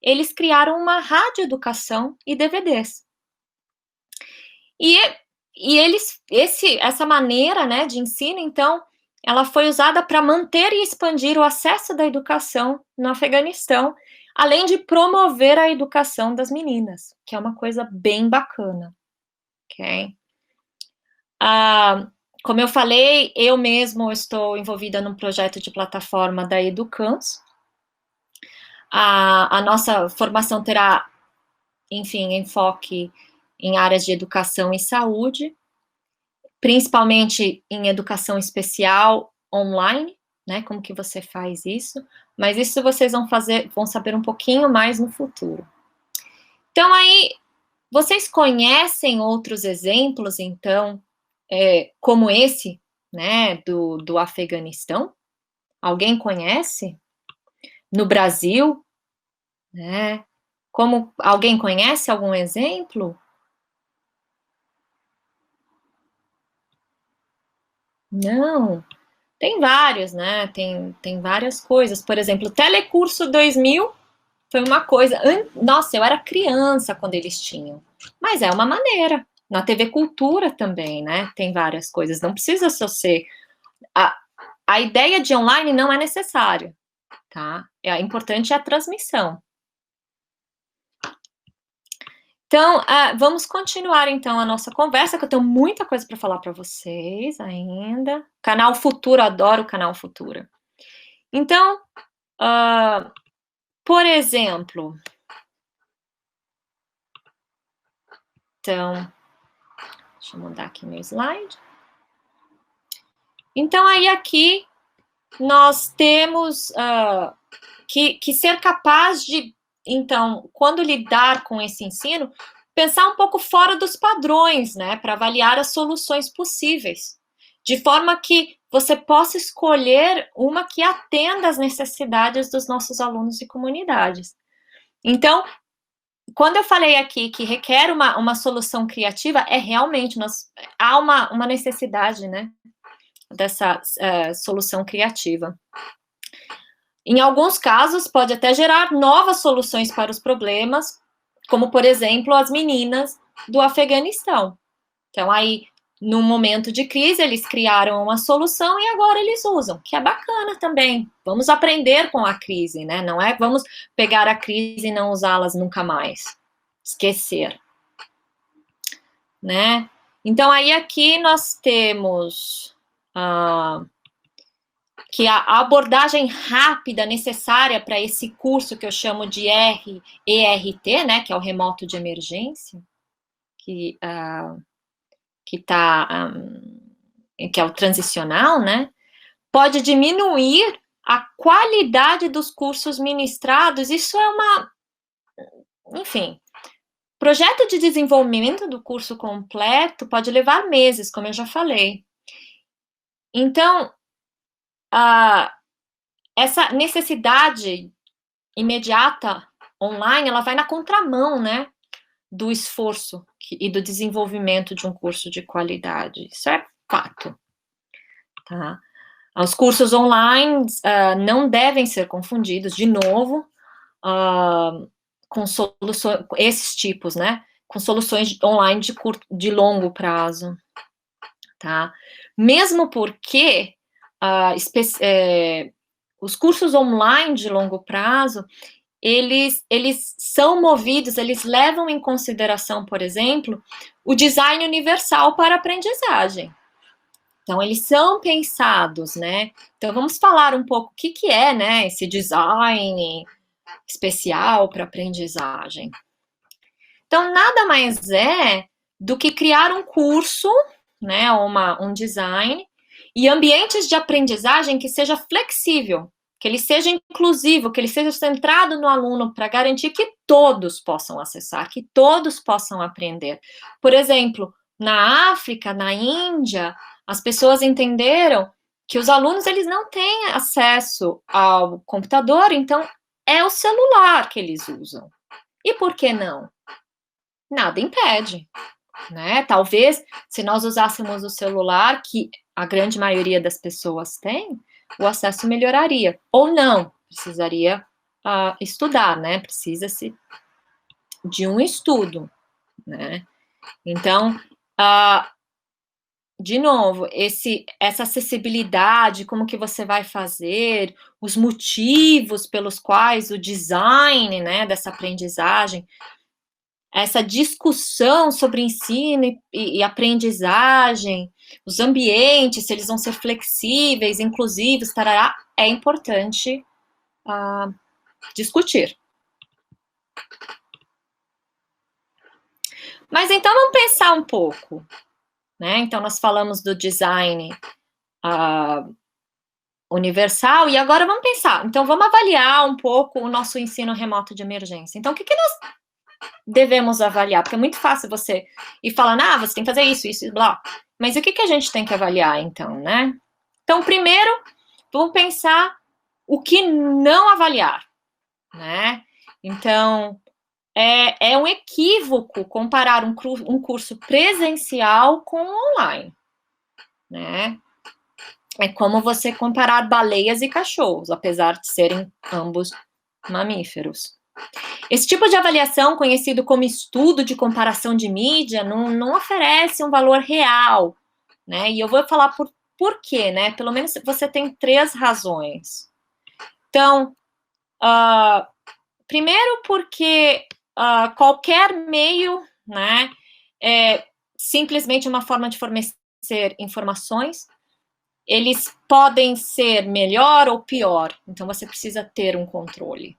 eles criaram uma radioeducação e DVDs. Essa maneira, né, de ensino, então, ela foi usada para manter e expandir o acesso da educação no Afeganistão, além de promover a educação das meninas, que é uma coisa bem bacana, ok? Como eu falei, eu mesmo estou envolvida num projeto de plataforma da Educans. A nossa formação terá, enfim, enfoque em áreas de educação e saúde, principalmente em educação especial online, né? Como que você faz isso? Mas isso vocês vão saber um pouquinho mais no futuro. Então, aí, vocês conhecem outros exemplos, então, como esse, né, do Afeganistão? Alguém conhece? No Brasil, né? Alguém conhece algum exemplo? Não, tem vários, né? Tem várias coisas. Por exemplo, Telecurso 2000 foi uma coisa. Nossa, eu era criança quando eles tinham. Mas é uma maneira. Na TV Cultura também, né? Tem várias coisas. Não precisa só ser. A ideia de online não é necessário, tá? É importante a transmissão. Então, vamos continuar, então, a nossa conversa, que eu tenho muita coisa para falar para vocês ainda. Canal Futura, adoro o Canal Futura. Então, por exemplo... Então, deixa eu mudar aqui meu slide. Então, aí aqui, nós temos que ser capaz de, então, quando lidar com esse ensino, pensar um pouco fora dos padrões, né, para avaliar as soluções possíveis, de forma que você possa escolher uma que atenda às necessidades dos nossos alunos e comunidades. Então, quando eu falei aqui que requer uma solução criativa, realmente, há uma necessidade, né, dessa solução criativa. Em alguns casos, pode até gerar novas soluções para os problemas, como, por exemplo, as meninas do Afeganistão. Então, aí, num momento de crise, eles criaram uma solução e agora eles usam, que é bacana também. Vamos aprender com a crise, né? Não é vamos pegar a crise e não usá-las nunca mais. Esquecer. Né? Então, aí aqui nós temos... que a abordagem rápida necessária para esse curso que eu chamo de ERT, né, que é o remoto de emergência, que é o transicional, né, pode diminuir a qualidade dos cursos ministrados. Isso enfim, projeto de desenvolvimento do curso completo pode levar meses, como eu já falei. Então, essa necessidade imediata online, ela vai na contramão, né, do esforço e do desenvolvimento de um curso de qualidade. Isso é fato, tá? Os cursos online não devem ser confundidos, de novo, com soluções, esses tipos, né, com soluções online de longo prazo, tá? Mesmo porque os cursos online de longo prazo, eles são movidos, eles levam em consideração, por exemplo, o design universal para a aprendizagem. Então, eles são pensados, né? Então, vamos falar um pouco o que é, né, esse design especial para aprendizagem. Então, nada mais é do que criar um curso, né, um design, e ambientes de aprendizagem que seja flexível, que ele seja inclusivo, que ele seja centrado no aluno para garantir que todos possam acessar, que todos possam aprender. Por exemplo, na África, na Índia, as pessoas entenderam que os alunos eles não têm acesso ao computador, então é o celular que eles usam. E por que não? Nada impede, né? Talvez, se nós usássemos o celular, que a grande maioria das pessoas tem, o acesso melhoraria. Ou não, precisaria estudar, né? Precisa-se de um estudo, né? Então, de novo, essa acessibilidade, como que você vai fazer, os motivos pelos quais o design, né, dessa aprendizagem, essa discussão sobre ensino e aprendizagem, os ambientes, se eles vão ser flexíveis, inclusivos, tarará, é importante discutir. Mas então vamos pensar um pouco, né? Então nós falamos do design universal e agora vamos pensar. Então vamos avaliar um pouco o nosso ensino remoto de emergência. Então o que nós devemos avaliar? Porque é muito fácil você ir falando, você tem que fazer isso, isso, blá. Mas o que a gente tem que avaliar, então, né? Então, primeiro, vamos pensar o que não avaliar, né? Então, é um equívoco comparar um curso presencial com online, né? É como você comparar baleias e cachorros, apesar de serem ambos mamíferos. Esse tipo de avaliação, conhecido como estudo de comparação de mídia, não oferece um valor real, né? E eu vou falar por quê, né? Pelo menos você tem 3 razões. Então, primeiro porque qualquer meio, né, é simplesmente uma forma de fornecer informações, eles podem ser melhor ou pior, então você precisa ter um controle.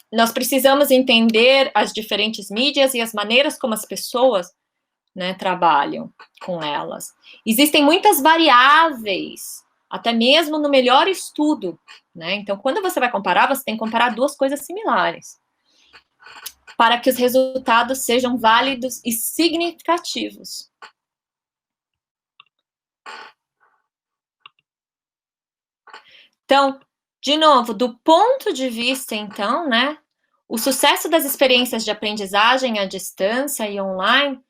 Nós precisamos entender as diferentes mídias e as maneiras como as pessoas, né, trabalham com elas. Existem muitas variáveis, até mesmo no melhor estudo, né? Então, quando você vai comparar, você tem que comparar 2 coisas similares, para que os resultados sejam válidos e significativos. Então, de novo, do ponto de vista, então, né, o sucesso das experiências de aprendizagem à distância e online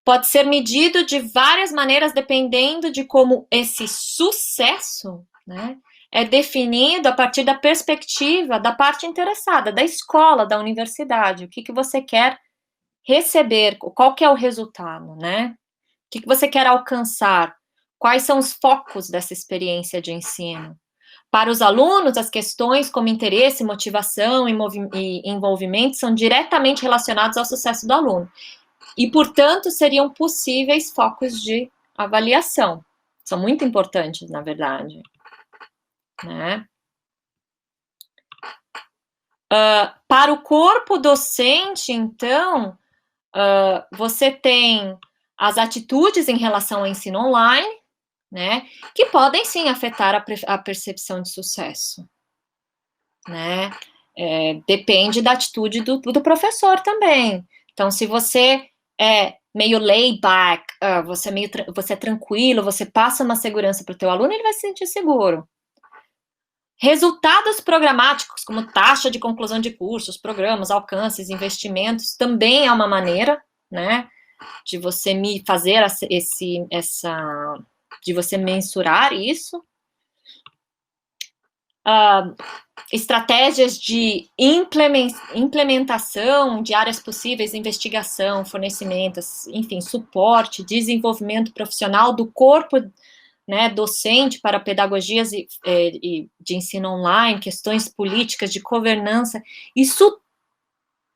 pode ser medido de várias maneiras, dependendo de como esse sucesso, né, é definido a partir da perspectiva da parte interessada, da escola, da universidade. O que você quer receber, qual que é o resultado, né? O que você quer alcançar? Quais são os focos dessa experiência de ensino? Para os alunos, as questões como interesse, motivação e envolvimento são diretamente relacionados ao sucesso do aluno. E, portanto, seriam possíveis focos de avaliação. São muito importantes, na verdade. Né? Para o corpo docente, então, você tem as atitudes em relação ao ensino online, né, que podem sim afetar a percepção de sucesso, né? Depende da atitude do professor também. Então, se você é meio laid back, você é tranquilo, você passa uma segurança para o teu aluno, ele vai se sentir seguro. Resultados programáticos, como taxa de conclusão de cursos, programas, alcances, investimentos, também é uma maneira, né, de você fazer de você mensurar isso. Estratégias de implementação de áreas possíveis, investigação, fornecimento, enfim, suporte, desenvolvimento profissional do corpo, né, docente para pedagogias de ensino online, questões políticas, de governança, isso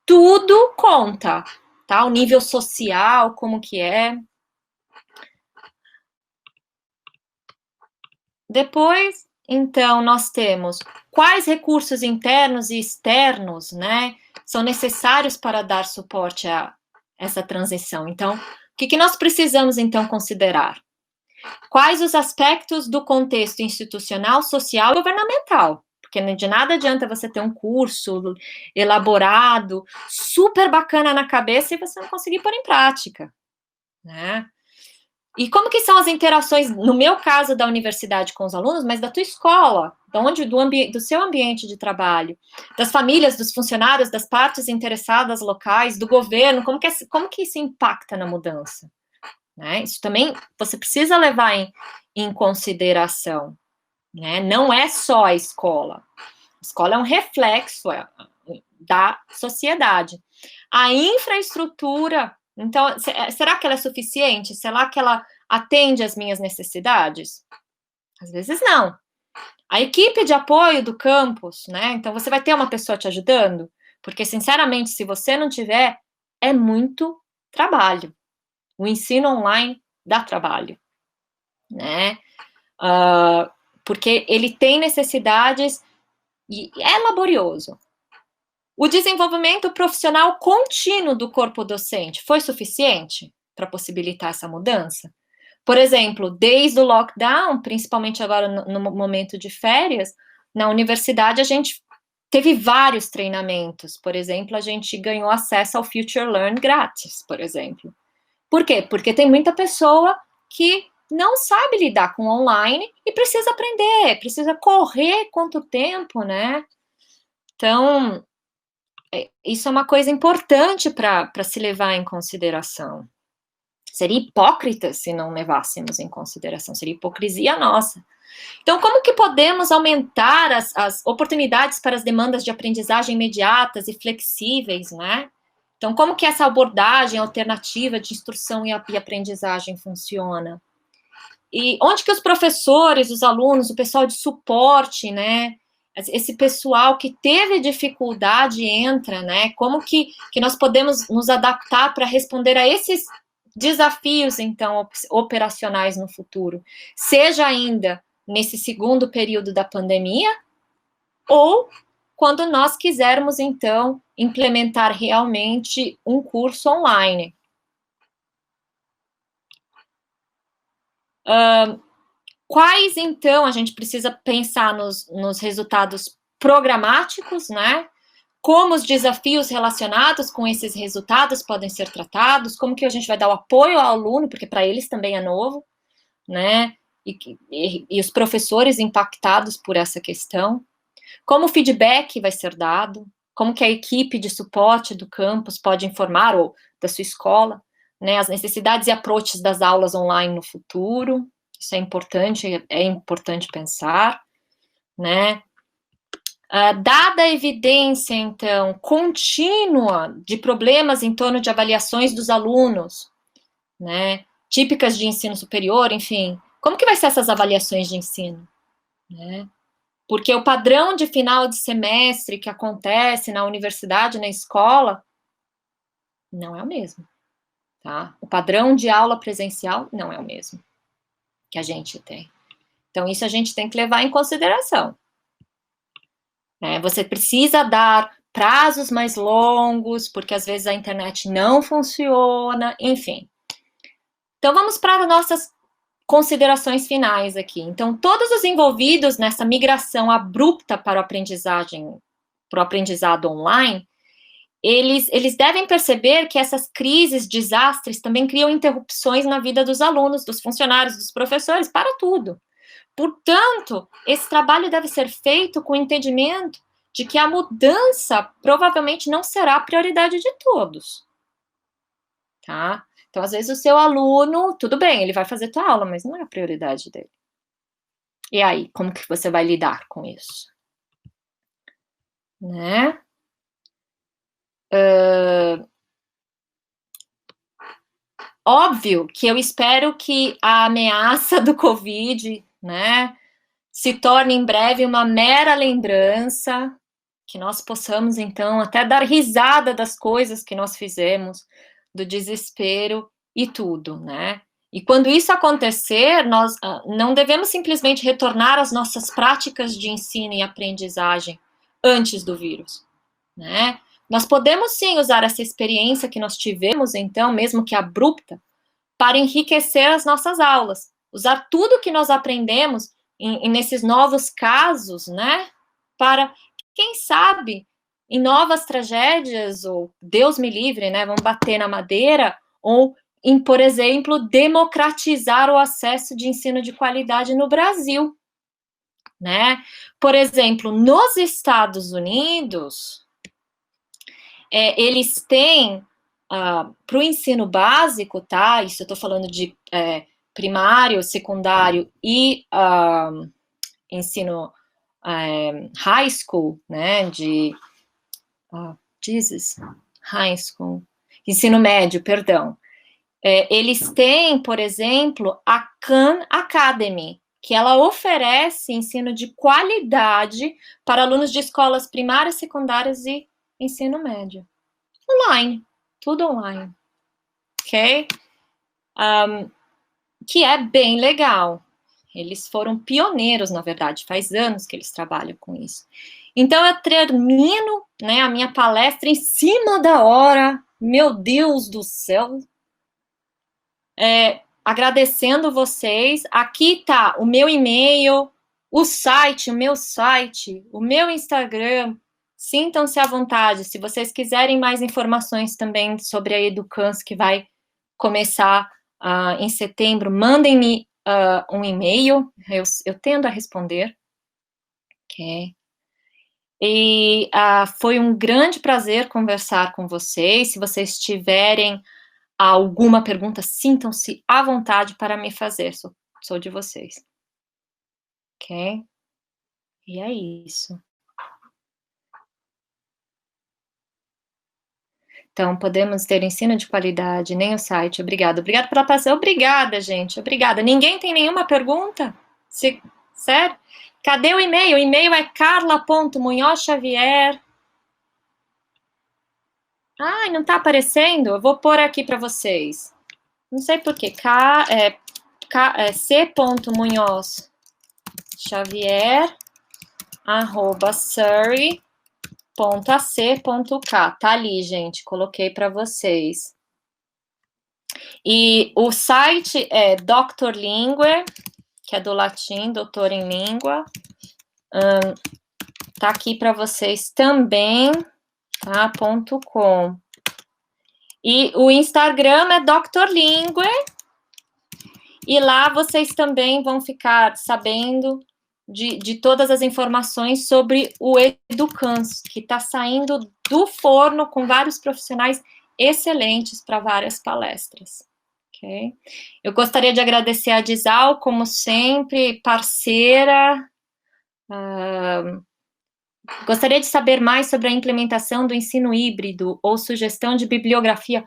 tudo conta, tá? O nível social, como que é. Depois, então, nós temos quais recursos internos e externos, né, são necessários para dar suporte a essa transição. Então, o que nós precisamos, então, considerar? Quais os aspectos do contexto institucional, social e governamental? Porque de nada adianta você ter um curso elaborado, super bacana na cabeça e você não conseguir pôr em prática, né? E como que são as interações, no meu caso, da universidade com os alunos, mas da tua escola, do seu ambiente de trabalho, das famílias, dos funcionários, das partes interessadas locais, do governo, como que isso impacta na mudança? Né? Isso também você precisa levar em consideração, né? Não é só a escola. A escola é um reflexo da sociedade. A infraestrutura, então, será que ela é suficiente? Será que ela atende às minhas necessidades? Às vezes não. A equipe de apoio do campus, né? Então, você vai ter uma pessoa te ajudando? Porque, sinceramente, se você não tiver, é muito trabalho. O ensino online dá trabalho, né? Porque ele tem necessidades e é laborioso. O desenvolvimento profissional contínuo do corpo docente foi suficiente para possibilitar essa mudança? Por exemplo, desde o lockdown, principalmente agora no momento de férias, na universidade a gente teve vários treinamentos. Por exemplo, a gente ganhou acesso ao Future Learn grátis, por exemplo. Por quê? Porque tem muita pessoa que não sabe lidar com online e precisa aprender, precisa correr quanto tempo, né? Então, isso é uma coisa importante para se levar em consideração. Seria hipócrita se não levássemos em consideração, seria hipocrisia nossa. Então, como que podemos aumentar as oportunidades para as demandas de aprendizagem imediatas e flexíveis, né? Então, como que essa abordagem alternativa de instrução e aprendizagem funciona? E onde que os professores, os alunos, o pessoal de suporte, né? Esse pessoal que teve dificuldade entra, né? Como que nós podemos nos adaptar para responder a esses desafios, então, operacionais no futuro? Seja ainda nesse segundo período da pandemia, ou quando nós quisermos, então, implementar realmente um curso online. Quais, então, a gente precisa pensar nos resultados programáticos, né? Como os desafios relacionados com esses resultados podem ser tratados, como que a gente vai dar o apoio ao aluno, porque para eles também é novo, né? E os professores impactados por essa questão. Como o feedback vai ser dado, como que a equipe de suporte do campus pode informar, ou da sua escola, né, as necessidades e approaches das aulas online no futuro. Isso é importante pensar, né? Dada a evidência, então, contínua de problemas em torno de avaliações dos alunos, né, típicas de ensino superior, enfim, como que vai ser essas avaliações de ensino, né? Porque o padrão de final de semestre que acontece na universidade, na escola, não é o mesmo, tá? O padrão de aula presencial não é o mesmo que a gente tem. Então, isso a gente tem que levar em consideração. Você precisa dar prazos mais longos, porque às vezes a internet não funciona, enfim. Então, vamos para as nossas considerações finais aqui. Então, todos os envolvidos nessa migração abrupta para o aprendizado online, eles devem perceber que essas crises, desastres, também criam interrupções na vida dos alunos, dos funcionários, dos professores, para tudo. Portanto, esse trabalho deve ser feito com o entendimento de que a mudança provavelmente não será a prioridade de todos, tá? Então, às vezes, o seu aluno, tudo bem, ele vai fazer tua aula, mas não é a prioridade dele. E aí, como que você vai lidar com isso? Né? Óbvio que eu espero que a ameaça do Covid, né, se torne em breve uma mera lembrança, que nós possamos, então, até dar risada das coisas que nós fizemos, do desespero e tudo, né? E quando isso acontecer, nós não devemos simplesmente retornar às nossas práticas de ensino e aprendizagem antes do vírus, né? Nós podemos sim usar essa experiência que nós tivemos, então, mesmo que abrupta, para enriquecer as nossas aulas, usar tudo que nós aprendemos nesses novos casos, né? Para, quem sabe, em novas tragédias, ou Deus me livre, né? Vamos bater na madeira, ou em, por exemplo, democratizar o acesso de ensino de qualidade no Brasil, né? Por exemplo, nos Estados Unidos, eles têm, para o ensino básico, tá? Isso eu estou falando de primário, secundário e ensino high school, né? High school, ensino médio, perdão. Eles têm, por exemplo, a Khan Academy, que ela oferece ensino de qualidade para alunos de escolas primárias, secundárias e ensino médio. Online, tudo online, ok? Que é bem legal. Eles foram pioneiros, na verdade, faz anos que eles trabalham com isso. Então, eu termino, né, a minha palestra em cima da hora, meu Deus do céu, agradecendo vocês. Aqui tá o meu e-mail, o meu Instagram. Sintam-se à vontade. Se vocês quiserem mais informações também sobre a Educans, que vai começar em setembro, mandem-me um e-mail. Eu tendo a responder. Ok? E foi um grande prazer conversar com vocês. Se vocês tiverem alguma pergunta, sintam-se à vontade para me fazer. Sou de vocês. Ok? E é isso. Então, podemos ter ensino de qualidade, nem o site. Obrigada. Obrigada pela paciência. Obrigada, gente. Obrigada. Ninguém tem nenhuma pergunta? Sério? Cadê o e-mail? O e-mail é carla.munhozxavier. Ai, não tá aparecendo? Eu vou pôr aqui para vocês. Não sei por quê. c.munhozxavier@surrey.ac.k. Tá ali, gente. Coloquei para vocês. E o site é Dr. Linguae, que é do latim, doutor em língua. Tá aqui para vocês também, tá? .com. E o Instagram é Dr. Linguae. E lá vocês também vão ficar sabendo de todas as informações sobre o Educans, que está saindo do forno com vários profissionais excelentes para várias palestras. Okay? Eu gostaria de agradecer a Dizal, como sempre, parceira. Gostaria de saber mais sobre a implementação do ensino híbrido ou sugestão de bibliografia.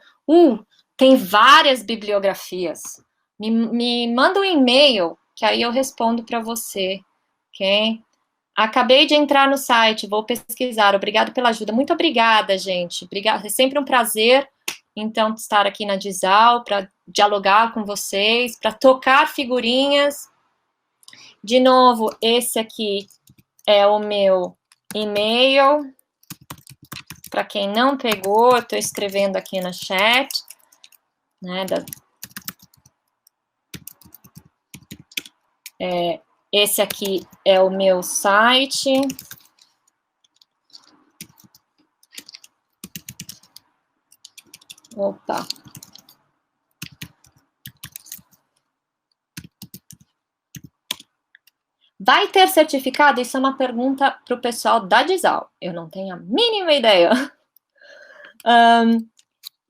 Tem várias bibliografias. Me manda um e-mail, que aí eu respondo para você, ok? Acabei de entrar no site, vou pesquisar. Obrigado pela ajuda. Muito obrigada, gente. Obrigada. É sempre um prazer, então, estar aqui na Dizal, para dialogar com vocês, para tocar figurinhas. De novo, esse aqui é o meu e-mail. Para quem não pegou, eu estou escrevendo aqui no chat, né? Esse aqui é o meu site. Opa. Vai ter certificado? Isso é uma pergunta para o pessoal da Dizal. Eu não tenho a mínima ideia.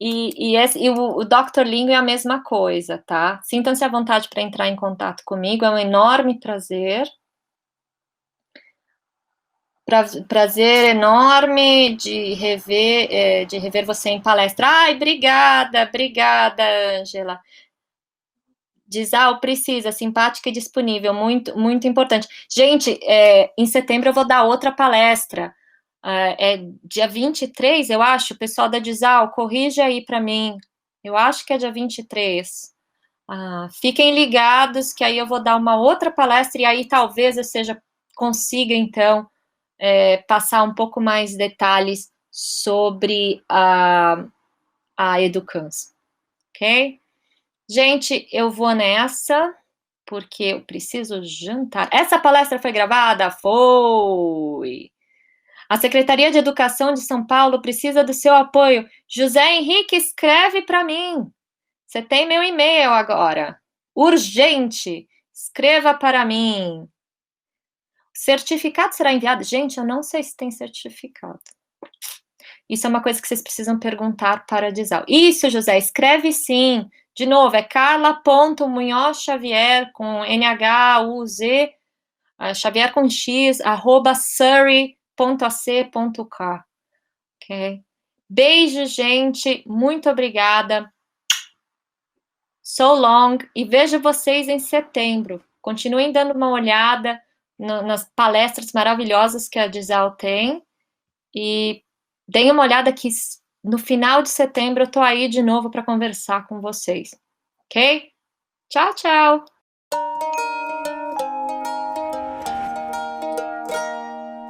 E o Dr. Lingo é a mesma coisa, tá? Sintam-se à vontade para entrar em contato comigo. É um enorme prazer. Prazer enorme de rever você em palestra. Ai, obrigada, Ângela. Dizal, precisa, simpática e disponível, muito, muito importante. Gente, em setembro eu vou dar outra palestra, dia 23, eu acho, pessoal da Dizal, corrija aí para mim, eu acho que é dia 23, Fiquem ligados, que aí eu vou dar uma outra palestra, e aí talvez eu consiga, então, passar um pouco mais detalhes sobre a Educans, ok? Gente, eu vou nessa, porque eu preciso jantar. Essa palestra foi gravada? Foi! A Secretaria de Educação de São Paulo precisa do seu apoio. José Henrique, escreve para mim. Você tem meu e-mail agora. Urgente! Escreva para mim. Certificado será enviado? Gente, eu não sei se tem certificado. Isso é uma coisa que vocês precisam perguntar para a Disal. Isso, José, escreve sim. De novo, é carla.munhoz-xavier, com N-H-U-Z, Xavier com X, @surrey.ac.k. Ok? Beijo, gente. Muito obrigada. So long. E vejo vocês em setembro. Continuem dando uma olhada nas palestras maravilhosas que a Disal tem. E deem uma olhada que no final de setembro eu tô aí de novo para conversar com vocês. Ok? Tchau, tchau!